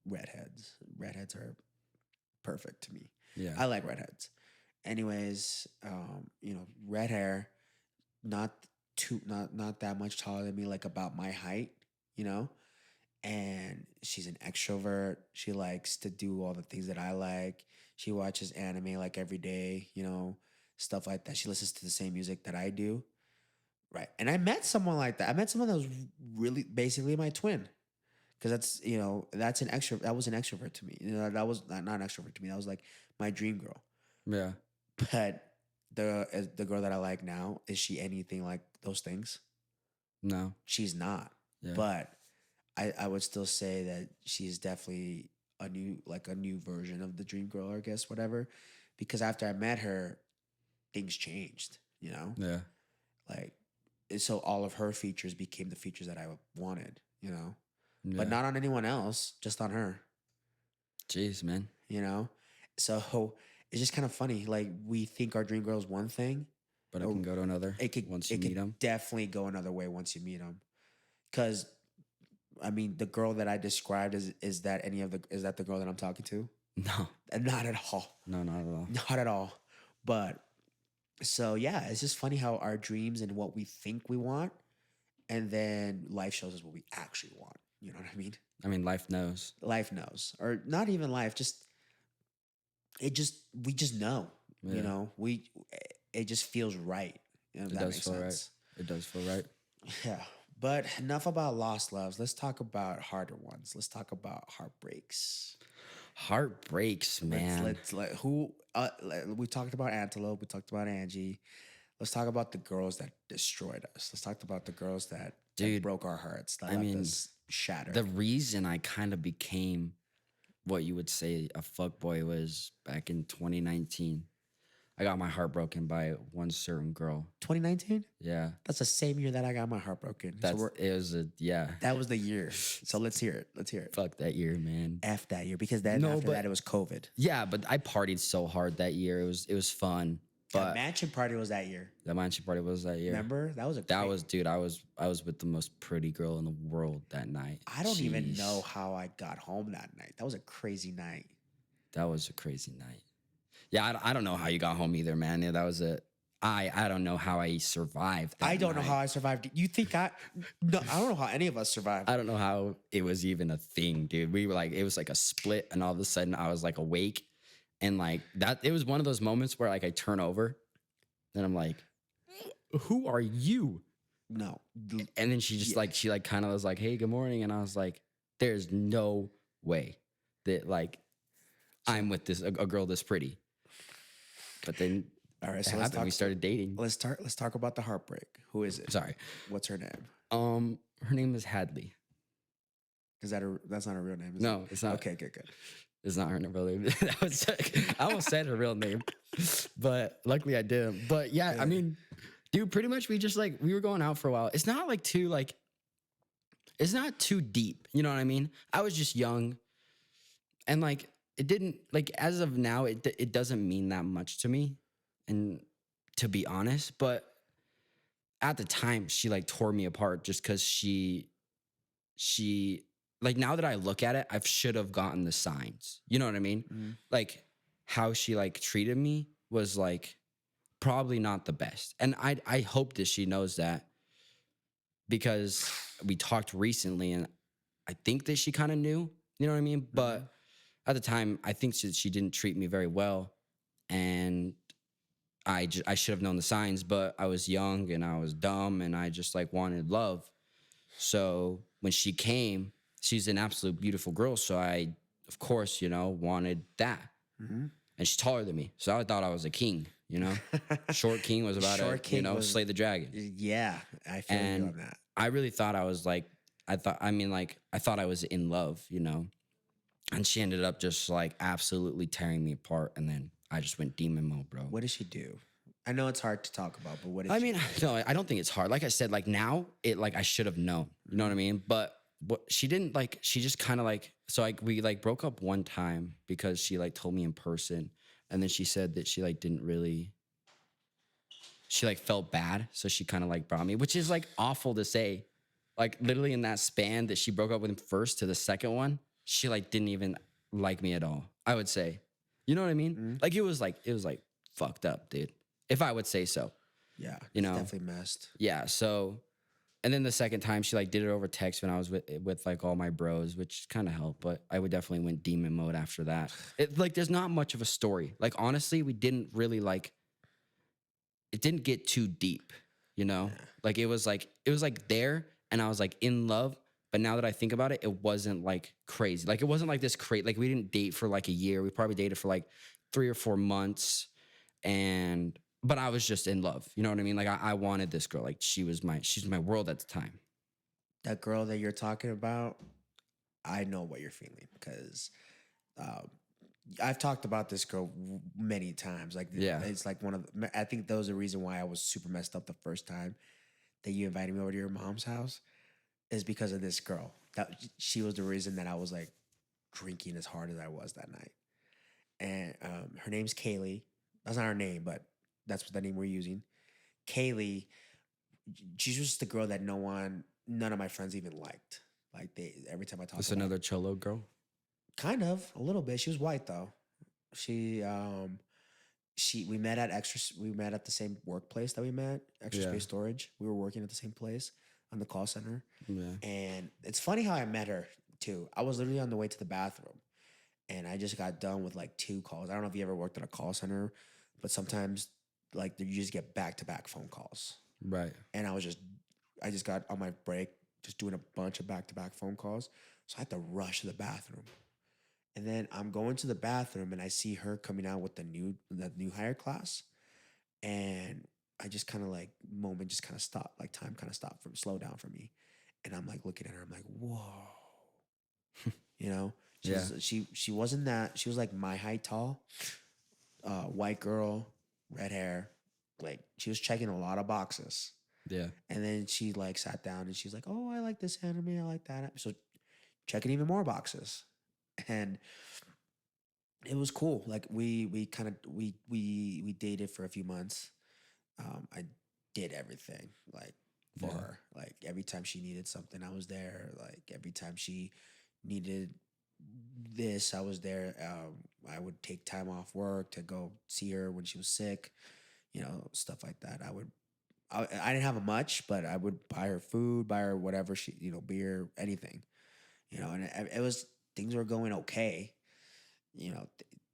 redheads. Redheads are perfect to me. Yeah. I like redheads. Anyways, red hair, not not that much taller than me, like about my height, you know. And she's an extrovert. She likes to do all the things that I like. She watches anime like every day, stuff like that. She listens to the same music that I do. Right. And I met someone like that. I met someone that was really basically my twin. Because that's an extrovert. That was an extrovert to me. That was not an extrovert to me. That was like my dream girl. Yeah. But the girl that I like now, is she anything like those things? No. She's not. Yeah. But I would still say that she's definitely a new version of the dream girl, I guess, whatever. Because after I met her, things changed, Yeah. Like so all of her features became the features that I wanted, but Yeah. not on anyone else, just on her, Jeez, man. you know. So it's just kind of funny. Like we think our dream girl is one thing, But I or can go to another once you it meet could them. definitely go another way once you meet them. Because I mean, the girl that I described is that the girl that I'm talking to? No. Not at all. No, not at all. Not at all. But so yeah, it's just funny how our dreams and what we think we want, and then life shows us what we actually want. You know what I mean? I mean, life knows. Life knows, or not even life. Just it just we just know. You Yeah. know, it just feels right. You know, if It that does makes feel right. sense. It does feel right. Yeah. But enough about lost loves. Let's talk about harder ones. Let's talk about heartbreaks. Heartbreaks, man. Let's let we talked about Antelope, we talked about Angie. Let's talk about the girls that destroyed us. Let's talk about the girls that Dude, broke our hearts, that I left mean, us shattered. The reason I kind of became what you would say a fuckboy was back in 2019. I got my heart broken by one certain girl. 2019? Yeah. That's the same year that I got my heart broken. That's it was a yeah. That was the year. So let's hear it. Let's hear it. Fuck that year, man. F that year, because then No, after but- that it was COVID. Yeah, but I partied so hard that year. It was fun. The But mansion party was that year. the mansion party was that year. Remember? That was a That great- was, dude. I was with the most pretty girl in the world that night. I don't even Jeez. know how I got home that night. That was a crazy night. That was a crazy night. Yeah, I don't know how you got home either, man. Yeah, that was a. I don't know how I survived. That I don't know night. how I survived. You think No, I don't know how any of us survived. I don't know how it was even a thing, dude. We were like, it was like a split, and all of a sudden I was like awake, and like that. It was one of those moments where like I turn over, and I'm like, "Who are you?" No. And then she just Yeah. like she like kind of was like, "Hey, good morning," and I was like, "There's no way that like I'm with this a girl this pretty." But then All right, it so happened. We started dating. Let's talk about the heartbreak. Who is it? Sorry. What's her name? Her name is Hadley. That's not her real name, is No, it? it's not. Okay, good. It's not her real name. That was, I almost said her real name, but luckily I didn't. But yeah, I mean, dude, pretty much we just like we were going out for a while. It's not like too like, it's not too deep. You know what I mean? I was just young, and like it didn't like as of now it doesn't mean that much to me, and to be honest, but at the time she like tore me apart just because she like now that I look at it, I should have gotten the signs. You know what I mean? Mhm. Like how she like treated me was like probably not the best. And I hope that she knows that, because we talked recently and I think that she kind of knew, you know what I mean? But at the time, I think she didn't treat me very well. And I should have known the signs, but I was young and I was dumb and I just like wanted love. So when she came, she's an absolute beautiful girl. So I, of course, you know, wanted that. Mhm. And she's taller than me. So I thought I was a king, you know? Short king was about Short to, king you know, was- slay the dragon. Yeah, I feel you And on that. I really thought I was like, I thought I was in love, you know? And she ended up just like absolutely tearing me apart. And then I just went demon mode, bro. What did she do? I know it's hard to talk about, but what did I she mean, no, I don't think it's hard. Like I said, like now it like I should have known. You know what I mean? But what she didn't like, she just kind of like, so like we like broke up one time because she like told me in person, and then she said that she like didn't really, she like felt bad, so she kind of like brought me, which is like awful to say. Like literally in that span that she broke up with him first to the second one, she like didn't even like me at all, I would say. You know what I mean? Like it was like fucked up, dude. If I would say so. Yeah, you it's know. definitely messed. Yeah, so and then the second time she like did it over text when I was with like all my bros, which kind of helped, but I would definitely went demon mode after that. It like there's not much of a story. Like honestly, we didn't really like it didn't get too deep, you know? Like it was like there and I was like in love, but now that I think about it, it wasn't like crazy. Like it wasn't like this crazy, like we didn't date for like a year. We probably dated for like 3 or 4 months, but I was just in love. You know what I mean? Like I wanted this girl. Like she's my world at the time. That girl that you're talking about, I know what you're feeling, because I've talked about this girl many times. Like, Yeah. it's like I think that was the reason why I was super messed up the first time that you invited me over to your mom's house, is because of this girl. That she was the reason that I was like drinking as hard as I was that night. And her name's Kaylee. That's not her name, but that's the name we're using. Kaylee, she's just the girl that none of my friends even liked. Like every time I talk This about another cholo girl. kind of a little bit. She was white though. She we met at we met at the same workplace that we met, Extra Yeah. Space Storage. We were working at the same place on the call center. Yeah. And it's funny how I met her too. I was literally on the way to the bathroom and I just got done with like 2 calls. I don't know if you ever worked at a call center, but sometimes like you just get back-to-back phone calls. Right. And I just got on my break just doing a bunch of back-to-back phone calls. So I had to rush to the bathroom. And then I'm going to the bathroom and I see her coming out with the new hire class. And I just kind of like moment just kind of stopped, like time kind of stopped from slow down for me. And I'm like looking at her, I'm like, whoa. You know? Yeah. She wasn't that, she was like my height tall, white girl, red hair. Like she was checking a lot of boxes. Yeah. And then she like sat down and she's like, oh, I like this anime, I like that. So checking even more boxes. And it was cool. Like we kind of we dated for a few months. I did everything like for Yeah. her. Like every time she needed something, I was there. Like every time she needed this, I was there. I would take time off work to go see her when she was sick. You know, stuff like that. I didn't have much, but I would buy her food, buy her whatever she, you know, beer, anything. You know, and it was things were going okay. You know,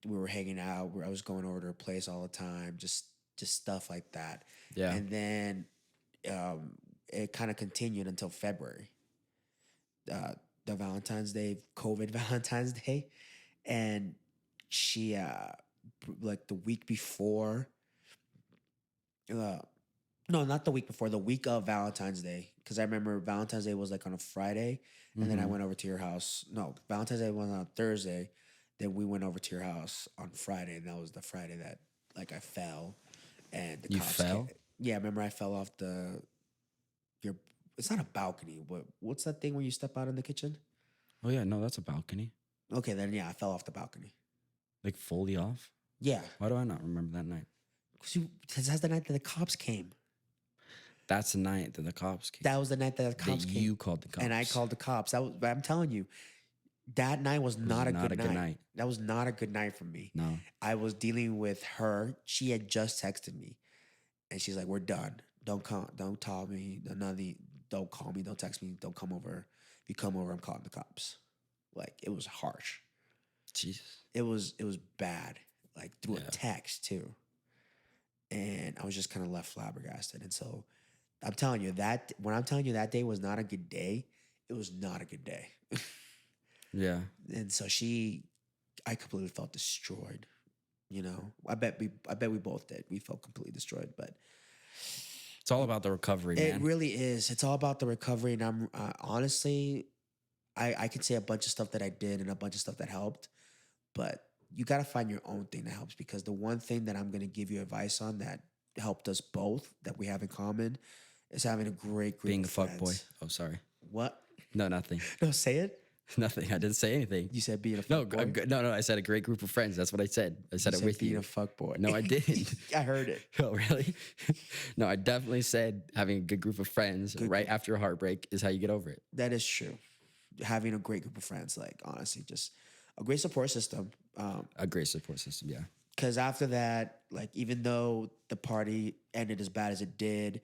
we were hanging out. I was going over to her place all the time, just stuff like that. Yeah. And then it kind of continued until February, the Valentine's Day, COVID Valentine's Day, and she like the week before, no, not the week before, the week of Valentine's Day, because I remember Valentine's Day was like on a Friday, and then I went over to your house. No, Valentine's Day was on a Thursday. Then we went over to your house on Friday, and that was the Friday that like I fell, and the You cops fell? Yeah, remember I fell off your. It's not a balcony, but what's that thing when you step out in the kitchen? Oh yeah, no, that's a balcony. Okay, then yeah, I fell off the balcony. Like fully off? Yeah, Why do I not remember that night? because that's the night that the cops came. That's the night that the cops came. That was the night that the cops That came. you called the cops. And I called the cops. That was, but I'm telling you, that night was not a good night. That was not a good night for me. No. I was dealing with her. She had just texted me, and she's like, "We're done. Don't come. Don't call me. Don't call me. Don't text me. Don't come over. If you come over, I'm calling the cops." Like it was harsh. Jesus. It was bad. Like through Yeah. a text too. And I was just kind of left flabbergasted. And so I'm telling you that when I'm telling you that day was not a good day, it was not a good day. Yeah. And so I completely felt destroyed. You know, I bet we both did. We felt completely destroyed, but It's all about the recovery, it man. really is. It's all about the recovery. And I'm honestly, I could say a bunch of stuff that I did and a bunch of stuff that helped, but you got to find your own thing that helps, because the one thing that I'm going to give you advice on that helped us both, that we have in common, is having a great group Being a of fuck boy. friends. Oh, sorry. What? No, nothing. No, say it. Nothing. I didn't say anything. You said being a No, fuck boy. no. I said a great group of friends. That's what I said. I said You it with being you. a fuck boy. No, I didn't. I heard it. Oh, really? No, I definitely said having a good group of friends right after a heartbreak is how you get over it. That is true. Having a great group of friends, like honestly, just a great support system. A great support system, yeah. Because after that, like even though the party ended as bad as it did,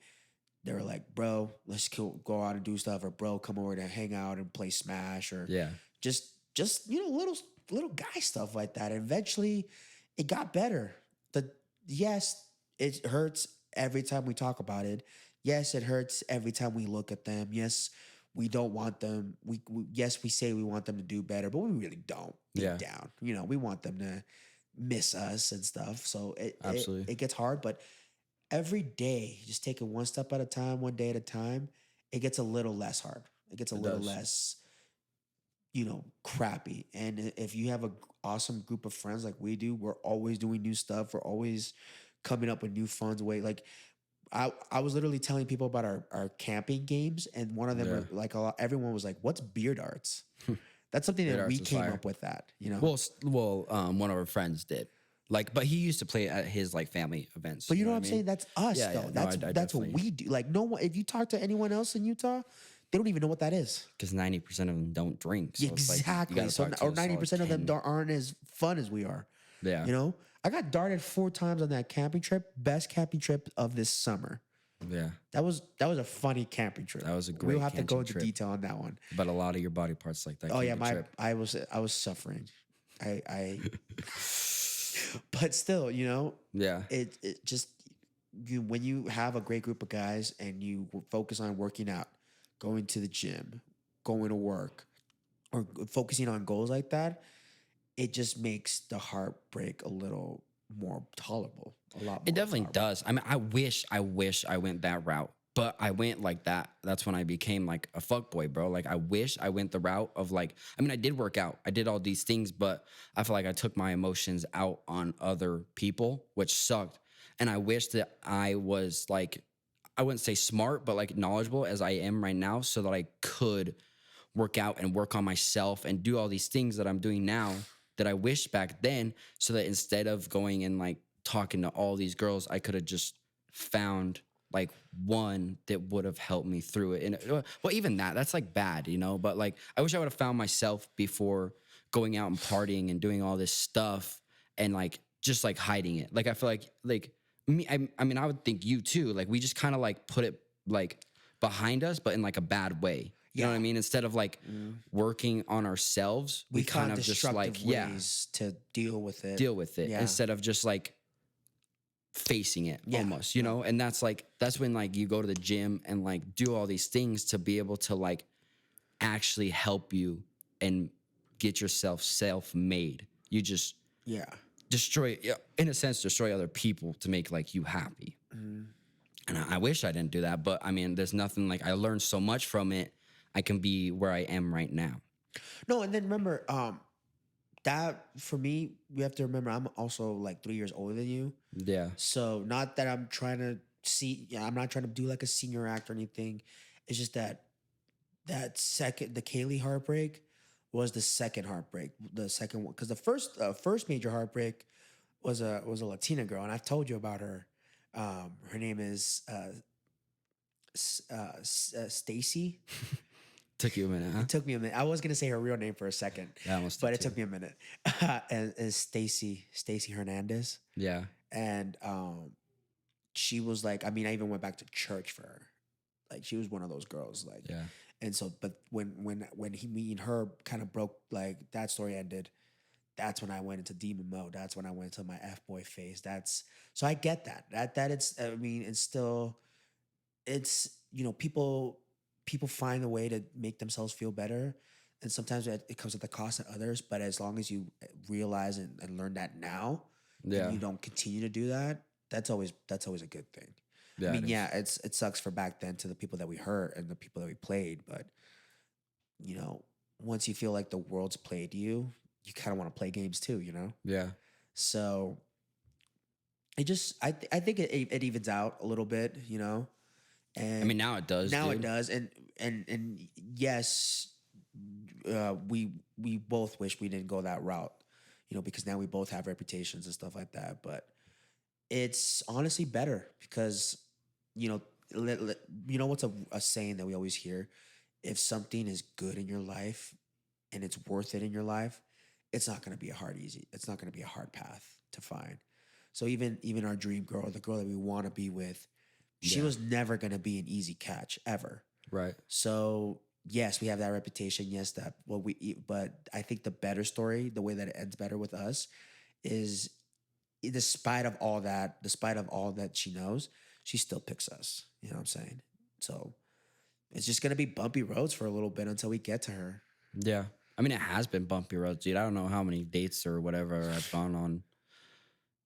they were like, "Bro, let's go out and do stuff," or "Bro, come over to hang out and play Smash," or Yeah. just you know little guy stuff like that. And eventually, it got better. Yes, it hurts every time we talk about it. Yes, it hurts every time we look at them. Yes, we don't want them. Yes, we say we want them to do better, but we really don't. Deep down, you know, we want them to miss us and stuff. So Absolutely. it gets hard, but every day, just take it one step at a time, one day at a time, it gets a little less hard. It gets a little less, you know, crappy. And if you have an awesome group of friends like we do, we're always doing new stuff. We're always coming up with new fun ways. Like I was literally telling people about our camping games, and one of them were like everyone was like, "What's beer darts?" That's something that we came up with. That, you know. Well, one of our friends did. Like, but he used to play at his like family events. But you know what I'm saying? That's us, Yeah, though. yeah. No, That's what we do. Like, no one. If you talk to anyone else in Utah, they don't even know what that is. Because 90% of them don't drink. So Exactly. It's like, So or 90% of them aren't as fun as we are. Yeah. You know, I got darted 4 times on that camping trip. Best camping trip of this summer. Yeah. That was a funny camping trip. That was a We'll great have to go camping into trip. detail on that one. But a lot of your body parts like that. Oh yeah, camping trip. I was suffering. I but still, you know, Yeah. it just when you have a great group of guys and you focus on working out, going to the gym, going to work, or focusing on goals like that, it just makes the heartbreak a little more tolerable. A lot more. It definitely tolerable. does. I mean, I wish I went that route, but I went like that. That's when I became like a fuckboy, bro. Like, I wish I went the route of like, I mean, I did work out, I did all these things, but I feel like I took my emotions out on other people, which sucked. And I wish that I was like, I wouldn't say smart, but like knowledgeable as I am right now, so that I could work out and work on myself and do all these things that I'm doing now that I wish back then, so that instead of going and like talking to all these girls, I could have just found like one that would have helped me through it. And well, even that's like bad, you know, but like I wish I would have found myself before going out and partying and doing all this stuff and like just like hiding it. Like I feel like me, I mean, I would think you too, like we just kind of like put it like behind us, but in like a bad way. You know what I mean? Instead of like working on ourselves, we kind of just like ways to deal with it. Yeah. instead of just like facing it Yeah. almost, you know? And that's when like you go to the gym and like do all these things to be able to like actually help you and get yourself self-made. You just Yeah. in a sense, destroy other people to make like you happy. And I wish I didn't do that, but I mean, there's nothing like I learned so much from it. I can be where I am right now. No, and then remember, that for me, we have to remember I'm also like 3 years older than you. Yeah. So not that I'm trying to I'm not trying to do like a senior act or anything. It's just that the Kaylee heartbreak was the second heartbreak, the second one, because the first major heartbreak was a Latina girl, and I've told you about her. Her name is Stacy. Took you a minute, huh? It took me a minute. I was gonna say her real name for a second, That almost but did it took me a minute. And it's Stacy Hernandez, Yeah. and she was like, I mean, I even went back to church for her. Like, she was one of those girls, like, Yeah. and so, but when me and her kind of broke, like that story ended. That's when I went into demon mode. That's when I went into my F boy phase. So I get that it's, I mean, it's, you know, people find a way to make themselves feel better, and sometimes it comes at the cost of others. But as long as you realize and learn that now, Yeah. and you don't continue to do that, that's always a good thing. Yeah. I mean, it is. yeah, it sucks for back then to the people that we hurt and the people that we played, but you know, once you feel like the world's played you, you kind of want to play games too, you know. Yeah. So it just, I think it evens out a little bit, you know. And I mean, now it does. now dude. it does, and yes, we both wish we didn't go that route, you know, because now we both have reputations and stuff like that. But it's honestly better because, you know, you know what's a saying that we always hear: if something is good in your life and it's worth it in your life, it's not going to be it's not going to be a hard path to find. So even our dream girl, the girl that we want to be with, she Yeah. was never going to be an easy catch ever. Right. So yes, we have that reputation. Yes, but I think the better story, the way that it ends better with us, is despite of all that she knows, she still picks us. You know what I'm saying? So it's just gonna be bumpy roads for a little bit until we get to her. Yeah. I mean, it has been bumpy roads, dude. I don't know how many dates or whatever I've gone on.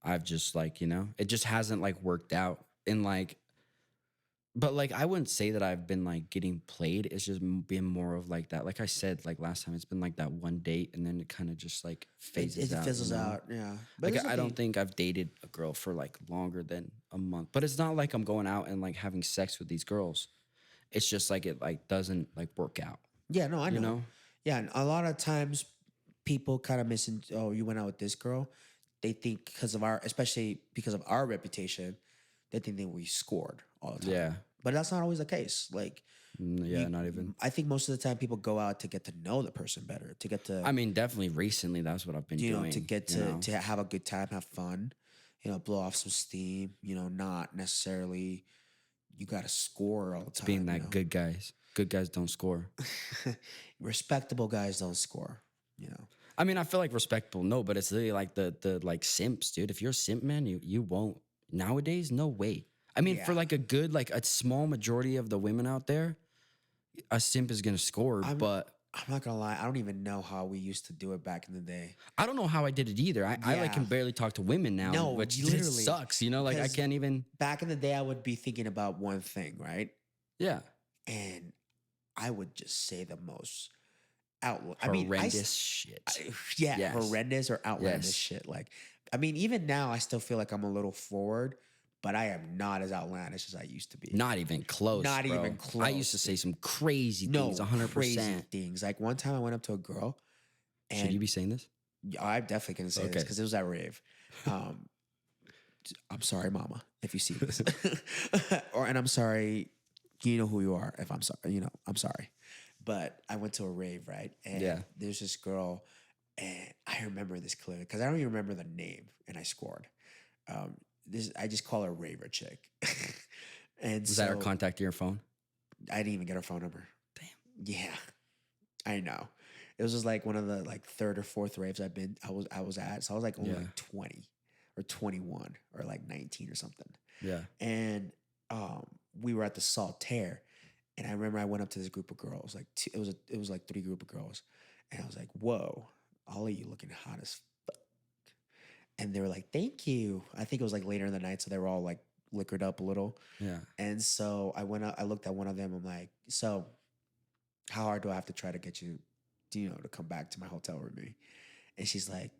I've just like, you know, it just hasn't like worked out. And like, but like, I wouldn't say that I've been like getting played. It's just been more of like that. Like I said, like last time, it's been like that one date, and then it kind of just like phases It out. fizzles you know? out. Yeah, but Like it's I don't okay. think I've dated a girl for like longer than a month. But it's not like I'm going out and like having sex with these girls. It's just like it like doesn't like work out. Yeah, no, I know. You know? Yeah, and a lot of times people kind of oh, you went out with this girl. They think especially because of our reputation, they think that we scored all the time. Yeah. But that's not always the case. Like, Yeah, not even. I think most of the time people go out to get to know the person better, to get to I mean, definitely recently, that's what I've been doing. to get you know? to have a good time, have fun, blow off some steam. Not necessarily you got to score all the time. Being that good guys. Good guys don't score. Respectable guys don't score. You know. I mean, I feel like respectable, no, but it's really like the like simps, dude. If you're a simp, man, you won't nowadays. No way. I mean, for Yeah. like a small majority of the women out there, a simp is gonna score. But I'm not gonna lie, I don't even know how we used to do it back in the day. I don't know how I did it either. I like can Yeah. barely talk to women now, No, which you just literally- sucks. Like I because- can't even. Back in the day, I would be thinking about one thing, right? Yeah, And I would just say the most I mean, horrendous shit. yeah, Yes. horrendous or outlandish Yes. shit. Like, I mean, even now, I still feel like I'm a little forward, but I am not as outlandish as I used to be. Not even close. Not bro. even I used to close, say some crazy no, things. 100%. crazy things. Like one time, I went up to a girl, and Should you be saying this? I'm definitely gonna say this Okay. because it was at rave. I'm sorry, Mama, if you see this, and I'm sorry, you know who you are. If I'm sorry, I'm sorry. But I went to a rave, right? And Yeah. there's this girl, and I remember this clearly because I don't even remember the name, and I scored. I just call her Raver Chick, and Was that her contact in your phone? I didn't even get her phone number. Damn. Yeah, I know. It was just like one of the like third or fourth raves I was at. So I was like only Yeah. like 20 or 21 or like 19 or something. Yeah. And we were at the Saltaire, and I remember I went up to this group of girls. Like it was like 3 group of girls, and I was like, "Whoa, all of you looking hot as fuck." And they were like, "Thank you." I think it was like later in the night, so they were all like liquored up a little. Yeah. And so I went up, I looked at one of them. I'm like, "So, how hard do I have to try to get you, to come back to my hotel with me?" And she's like,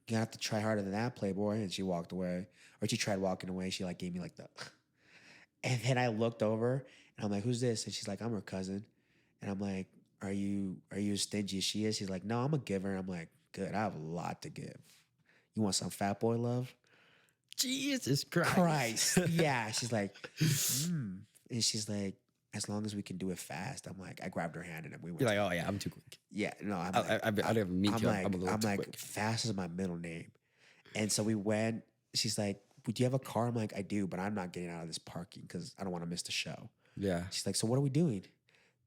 "You have to try harder than that, Playboy." And she walked away, or she tried walking away. She like gave me like the, and then I looked over and I'm like, "Who's this?" And she's like, "I'm her cousin." And I'm like, "Are you as stingy as she is?" She's like, "No, I'm a giver." I'm like, "Good, I have a lot to give. You want some fat boy love?" Jesus Christ. Christ. Yeah. She's like, And she's like, "As long as we can do it fast." I'm like, I grabbed her hand and then we went. You're like, oh yeah, I'm too quick. Yeah, no, I'm I like, don't even meet you. I'm a little too like, quick. fast is my middle name. And so we went. She's like, "Would you have a car?" I'm like, "I do, but I'm not getting out of this parking because I don't want to miss the show." Yeah. She's like, "So what are we doing?"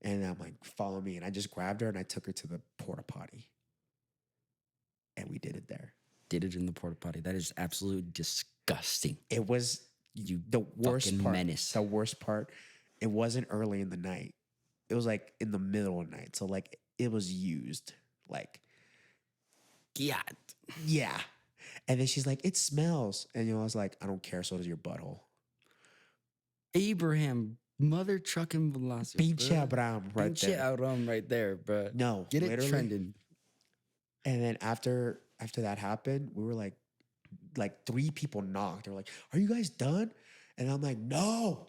And I'm like, "Follow me." And I just grabbed her and I took her to the porta potty. And we did it there. Did it in the porta potty. That is absolutely disgusting. It was You the worst fucking part. menace. The worst part. It wasn't early in the night. It was like in the middle of the night. So like it was used. Like, Yeah. yeah. And then she's like, "It smells." And I was like, "I don't care. So does your butthole." Abraham, mother trucking velocity. Pinche Abraham right Pinche there. Abraham right there, bro. No, Get it literally. trending. And then after that happened, we were like 3 people knocked. They were like, "Are you guys done?" And I'm like, "No."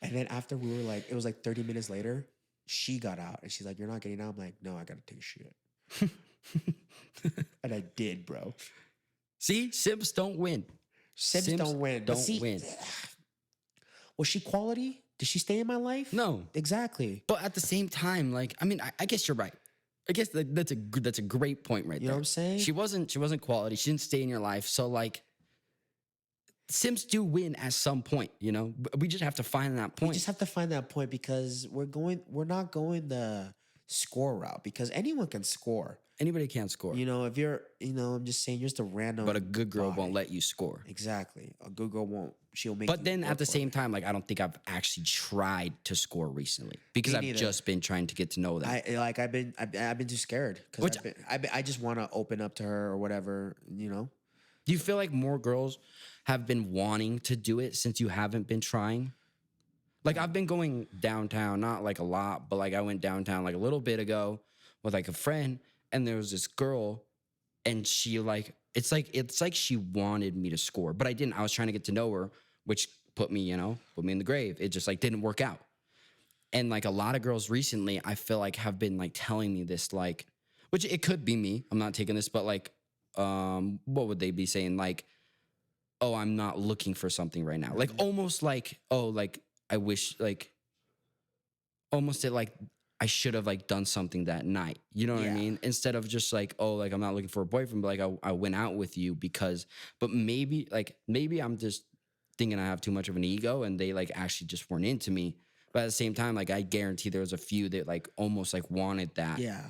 And then after we were like, it was like 30 minutes later, she got out and she's like, "You're not getting out?" I'm like, "No, I gotta take a shit." And I did, bro. See, simps don't win. Simps don't win. But Don't win. Was she quality? Did she stay in my life? No, Exactly. but at the same time, like, I mean, I guess you're right. I guess that's a great point right You there. know what I'm saying? She wasn't quality. She didn't stay in your life. So like, simps do win at some point. We just have to find that We point. just have to find that point because we're not going the score route because anyone can score. Anybody can score, If you're, I'm just saying, you're just a random. but a good girl body. won't let you score. Exactly. A good girl won't. She'll make. But you then work at the for same it. time, like I don't think I've actually tried to score recently because Me I've neither. just been trying to get to know them. I've been too scared Which- because I just want to open up to her or whatever. Do you feel like more girls have been wanting to do it since you haven't been trying? Like I've been going downtown, not like a lot, but like I went downtown like a little bit ago with like a friend, and there was this girl, and she like it's like she wanted me to score, but I didn't. I was trying to get to know her, which put me in the grave. It just like didn't work out. And like a lot of girls recently, I feel like have been like telling me this, like, which it could be me. I'm not taking this, but like, what would they be saying? Like, "Oh, I'm not looking for something right now." Like almost like, "Oh, like I wish like almost it like I should have like done something that night. You know what I Yeah. mean? Instead of just like, oh, like I'm not looking for a boyfriend, but like I went out with you because, but maybe I'm just thinking I have too much of an ego and they like actually just weren't into me. But at the same time, like I guarantee there was a few that like almost like wanted that, Yeah.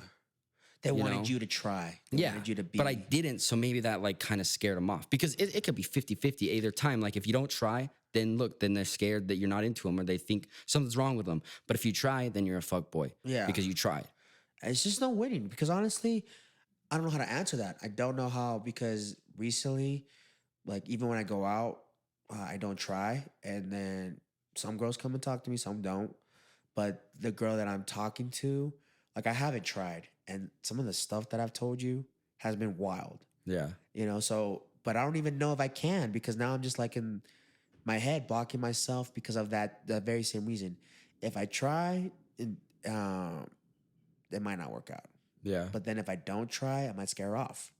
They you wanted know? you to try. They Yeah. wanted you to be. But I didn't. So maybe that like kind of scared them off because it could be 50-50 either time. Like if you don't try, then look, then they're scared that you're not into them or they think something's wrong with them. But if you try, then you're a fuck boy Yeah. because you tried. It's just no winning because honestly, I don't know how to answer that. I don't know how because recently, like even when I go out, I don't try, and then some girls come and talk to me, some don't. But the girl that I'm talking to, like I haven't tried, and some of the stuff that I've told you has been wild. Yeah. You know, so but I don't even know if I can because now I'm just like in my head blocking myself because of that very same reason. If I try, um, it might not work out. Yeah. But then if I don't try, I might scare her off.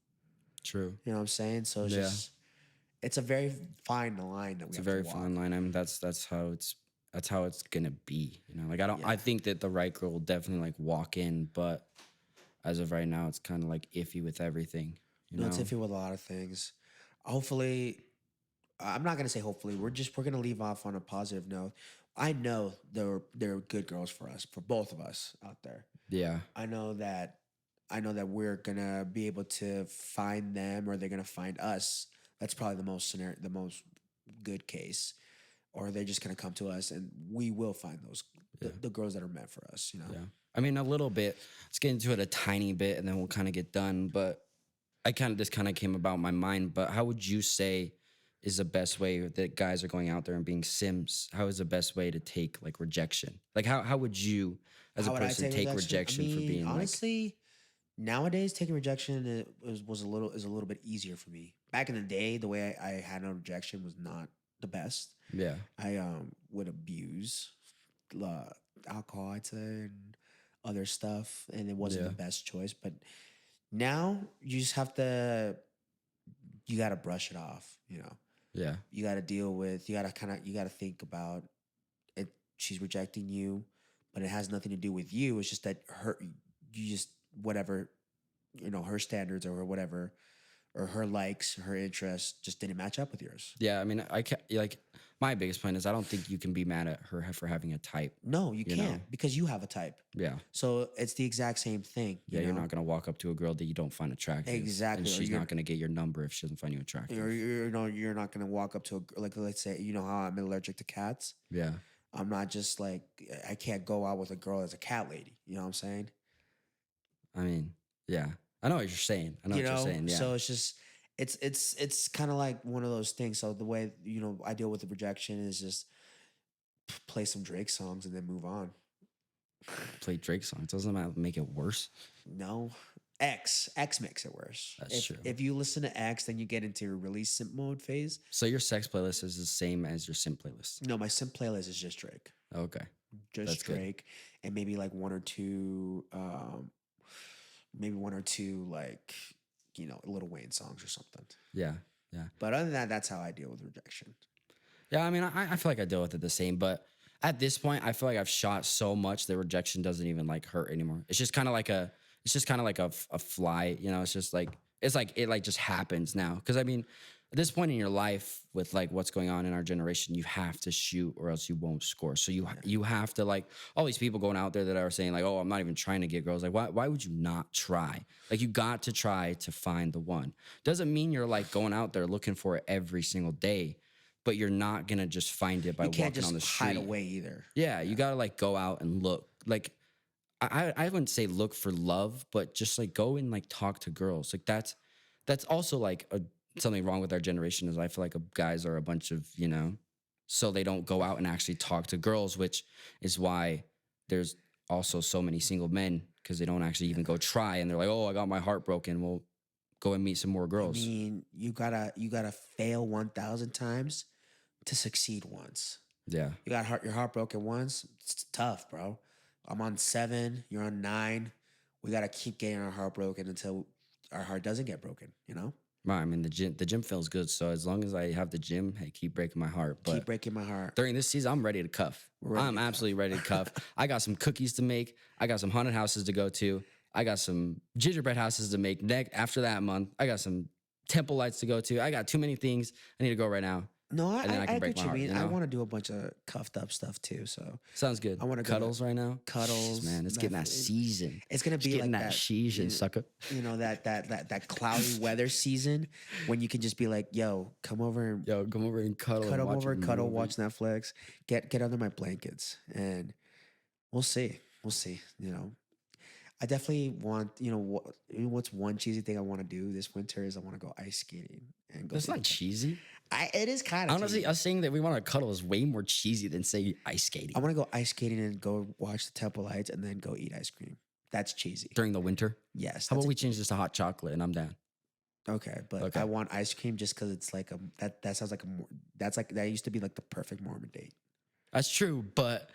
True. You know what I'm saying? So it's Yeah. just it's a very fine line that we It's a have very to walk. fine line. I mean, that's how it's gonna be. You know, like I Yeah. think that the right girl will definitely like walk in, but as of right now, it's kind of like iffy with everything. You No, know. it's iffy with a lot of things. Hopefully, I'm not gonna say hopefully. We're gonna leave off on a positive note. I know there are good girls for us, for both of us out there. Yeah. I know that we're gonna be able to find them, or they're gonna find us. That's probably the most good case, or they're just gonna come to us, and we will find those the girls that are meant for us. You know. Yeah. I mean, a little bit. Let's get into it a tiny bit, and then we'll kind of get done. But this kind of came about my mind. But how would you say is the best way that guys are going out there and being sims? How is the best way to take like rejection? Like how would you as How a would I person take rejection for being like honestly, nowadays taking rejection was a little is a little bit easier for me. Back in the day, the way I handled rejection was not the best. yeah I would abuse uh, alcohol, I'd say, and other stuff, and it wasn't yeah the best choice. But now you just have to you got to brush it off. You know, yeah you got to deal with you got to think about it. She's rejecting you, but it has nothing to do with you. It's just that you just whatever, her standards or whatever, or her likes, her interests just didn't match up with yours. yeah? I mean, I can like my biggest point is I don't think you can be mad at her for having a type. No, you You can't know. because you have a type. Yeah. So it's the exact same thing. Yeah, you you're know? not gonna walk up to a girl that you don't find attractive. Exactly, And or she's you're- not gonna get your number if she doesn't find you attractive. Or you're not gonna walk up to like, let's say, you know how I'm allergic to cats. Yeah. I'm not just like I can't go out with a girl as a cat lady. You know what I'm saying? I mean, yeah. I know what you're saying. I know what you're saying. Yeah. So it's just it's kind of like one of those things. So the way I deal with the rejection is just play some Drake songs and then move on. Play Drake songs. Doesn't that make it worse? No. X makes it worse. That's true. If you listen to X, then you get into your release simp mode phase. So your sex playlist is the same as your simp playlist. No, my simp playlist is just Drake. Okay. Just That's good. Drake. And maybe like one or two like, Little Wayne songs or something. Yeah. Yeah. But other than that, that's how I deal with rejection. Yeah. I mean, I feel like I deal with it the same, but at this point, I feel like I've shot so much that rejection doesn't even like hurt anymore. It's just kind of like a fly, it's like it like just happens now. Cause I mean, at this point in your life with like what's going on in our generation, you have to shoot or else you won't score. So you have to like all these people going out there that are saying like, oh, I'm not even trying to get girls. Like, why would you not try? Like you got to try to find the one. Doesn't mean you're like going out there looking for it every single day, but you're not gonna just find it by You can't walking just on the street. hide away either. Yeah, you gotta like go out and look. Like I wouldn't say look for love, but just like go and like talk to girls. Like that's also like something wrong with our generation is I feel like guys are a bunch of, so they don't go out and actually talk to girls, which is why there's also so many single men because they don't actually even go try and they're like, oh, I got my heart broken. Well, go and meet some more girls. I mean, you gotta fail 1,000 times to succeed once. Yeah. You got your heart broken once. It's tough, bro. I'm on 7. You're on 9. We gotta keep getting our heart broken until our heart doesn't get broken. You know. Wow, I mean, the gym feels good. So as long as I have the gym, hey, keep breaking my heart. But Keep breaking my heart. during this season, I'm ready to cuff. I'm absolutely ready to cuff. I got some cookies to make. I got some haunted houses to go to. I got some gingerbread houses to make. After that month, I got some temple lights to go to. I got too many things I need to go right now. No, And then I can I break get my you heart, mean. you I know? want to do a bunch of cuffed up stuff too. So Sounds good. I wanna go Cuddles right now. cuddles, Man, it's getting that season. it's gonna It's be getting like that that. season, sucker. You know that cloudy weather season when you can just be like, "Yo, come over and Yo, come over and cuddle. cut and watch over, a cuddle, movie. watch Netflix, get under my blankets, and we'll see. We'll see. You know, I definitely want. What's one cheesy thing I want to do this winter is I want to go ice skating and go. That's to not cheesy. It is kind of Honestly, us saying that we want to cuddle is way more cheesy than say ice skating I want to go ice skating and go watch the Temple Lights and then go eat ice cream. That's cheesy. during the winter. Yes. How that's about we change this to hot chocolate and I'm down? okay, but Okay. I want ice cream just because it's like that sounds like that used to be like the perfect Mormon date. That's true, but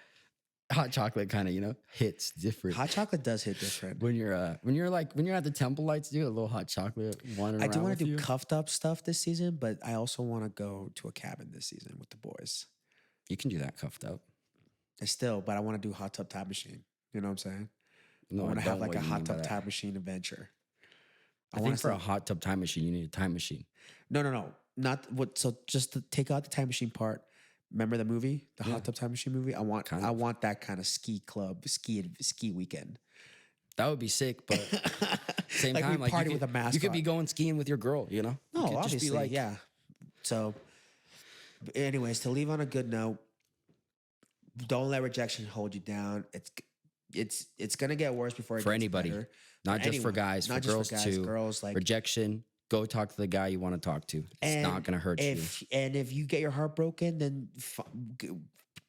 hot chocolate kind of hits different. Hot chocolate does hit different. when you're at the temple lights, do a little hot chocolate. I do want to do cuffed up stuff this season, but I also want to go to a cabin this season with the boys. You can do that cuffed up. But I want to do hot tub time machine. You know what I'm saying? No, I want to don't have like what a you hot mean by tub that. time machine adventure. I think for a hot tub time machine, you need a time machine. No, not what. So just to take out the time machine part. Remember the movie, the hot tub time machine movie? I want that kind of ski club, ski weekend. That would be sick, but same Like, we time, like party you with a could, mask you could on. be going skiing with your girl. You No, could just obviously, be like, yeah. So, but anyways, to leave on a good note, don't let rejection hold you down. It's gonna get worse before it for gets anybody, better. not just for anyone, guys, not for just girls for guys, too. girls like Rejection. Go talk to the guy you want to talk to. It's not gonna hurt you. if you get your heart broken, then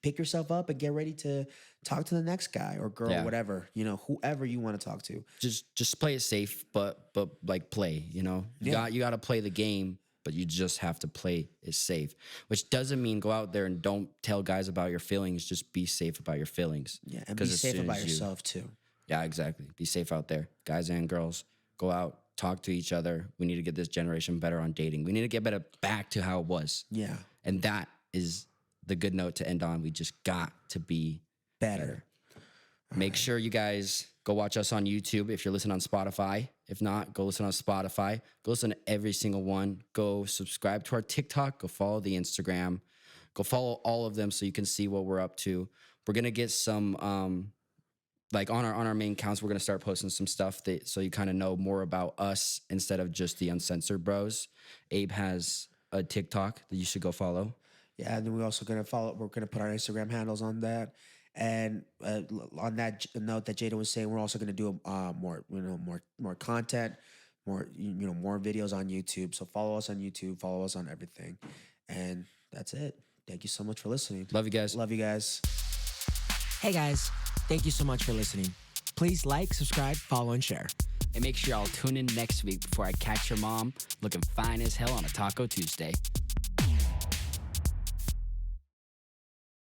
pick yourself up and get ready to talk to the next guy or girl, Yeah. whatever, whoever you want to talk to. Just play it safe, but like play. You Yeah. got to play the game, but you just have to play it safe. Which doesn't mean go out there and don't tell guys about your feelings. Just be safe about your feelings. Yeah, and be 'Cause as safe soon about as you- yourself too. Yeah, exactly. Be safe out there, guys and girls. Go out, talk to each other. We need to get this generation better on dating. We need to get better back to how it was. Yeah, And that is the good note to end on. We just got to be better. Make sure you guys go watch us on YouTube if you're listening on Spotify. If not, go listen on Spotify. Go listen to every single one. Go subscribe to our TikTok. Go follow the Instagram. Go follow all of them so you can see what we're up to. We're gonna get some like on our main accounts, we're gonna start posting some stuff so you kind of know more about us instead of just the Uncensored Bros. Abe has a TikTok that you should go follow. Yeah, and then we're also gonna follow. We're gonna put our Instagram handles on that. And on that note that Jayden was saying, we're also gonna do more content, more videos on YouTube. So follow us on YouTube, follow us on everything, and that's it. Thank you so much for listening. Love you guys. Love you guys. Hey guys, thank you so much for listening. Please like, subscribe, follow, and share. And make sure y'all tune in next week before I catch your mom looking fine as hell on a Taco Tuesday.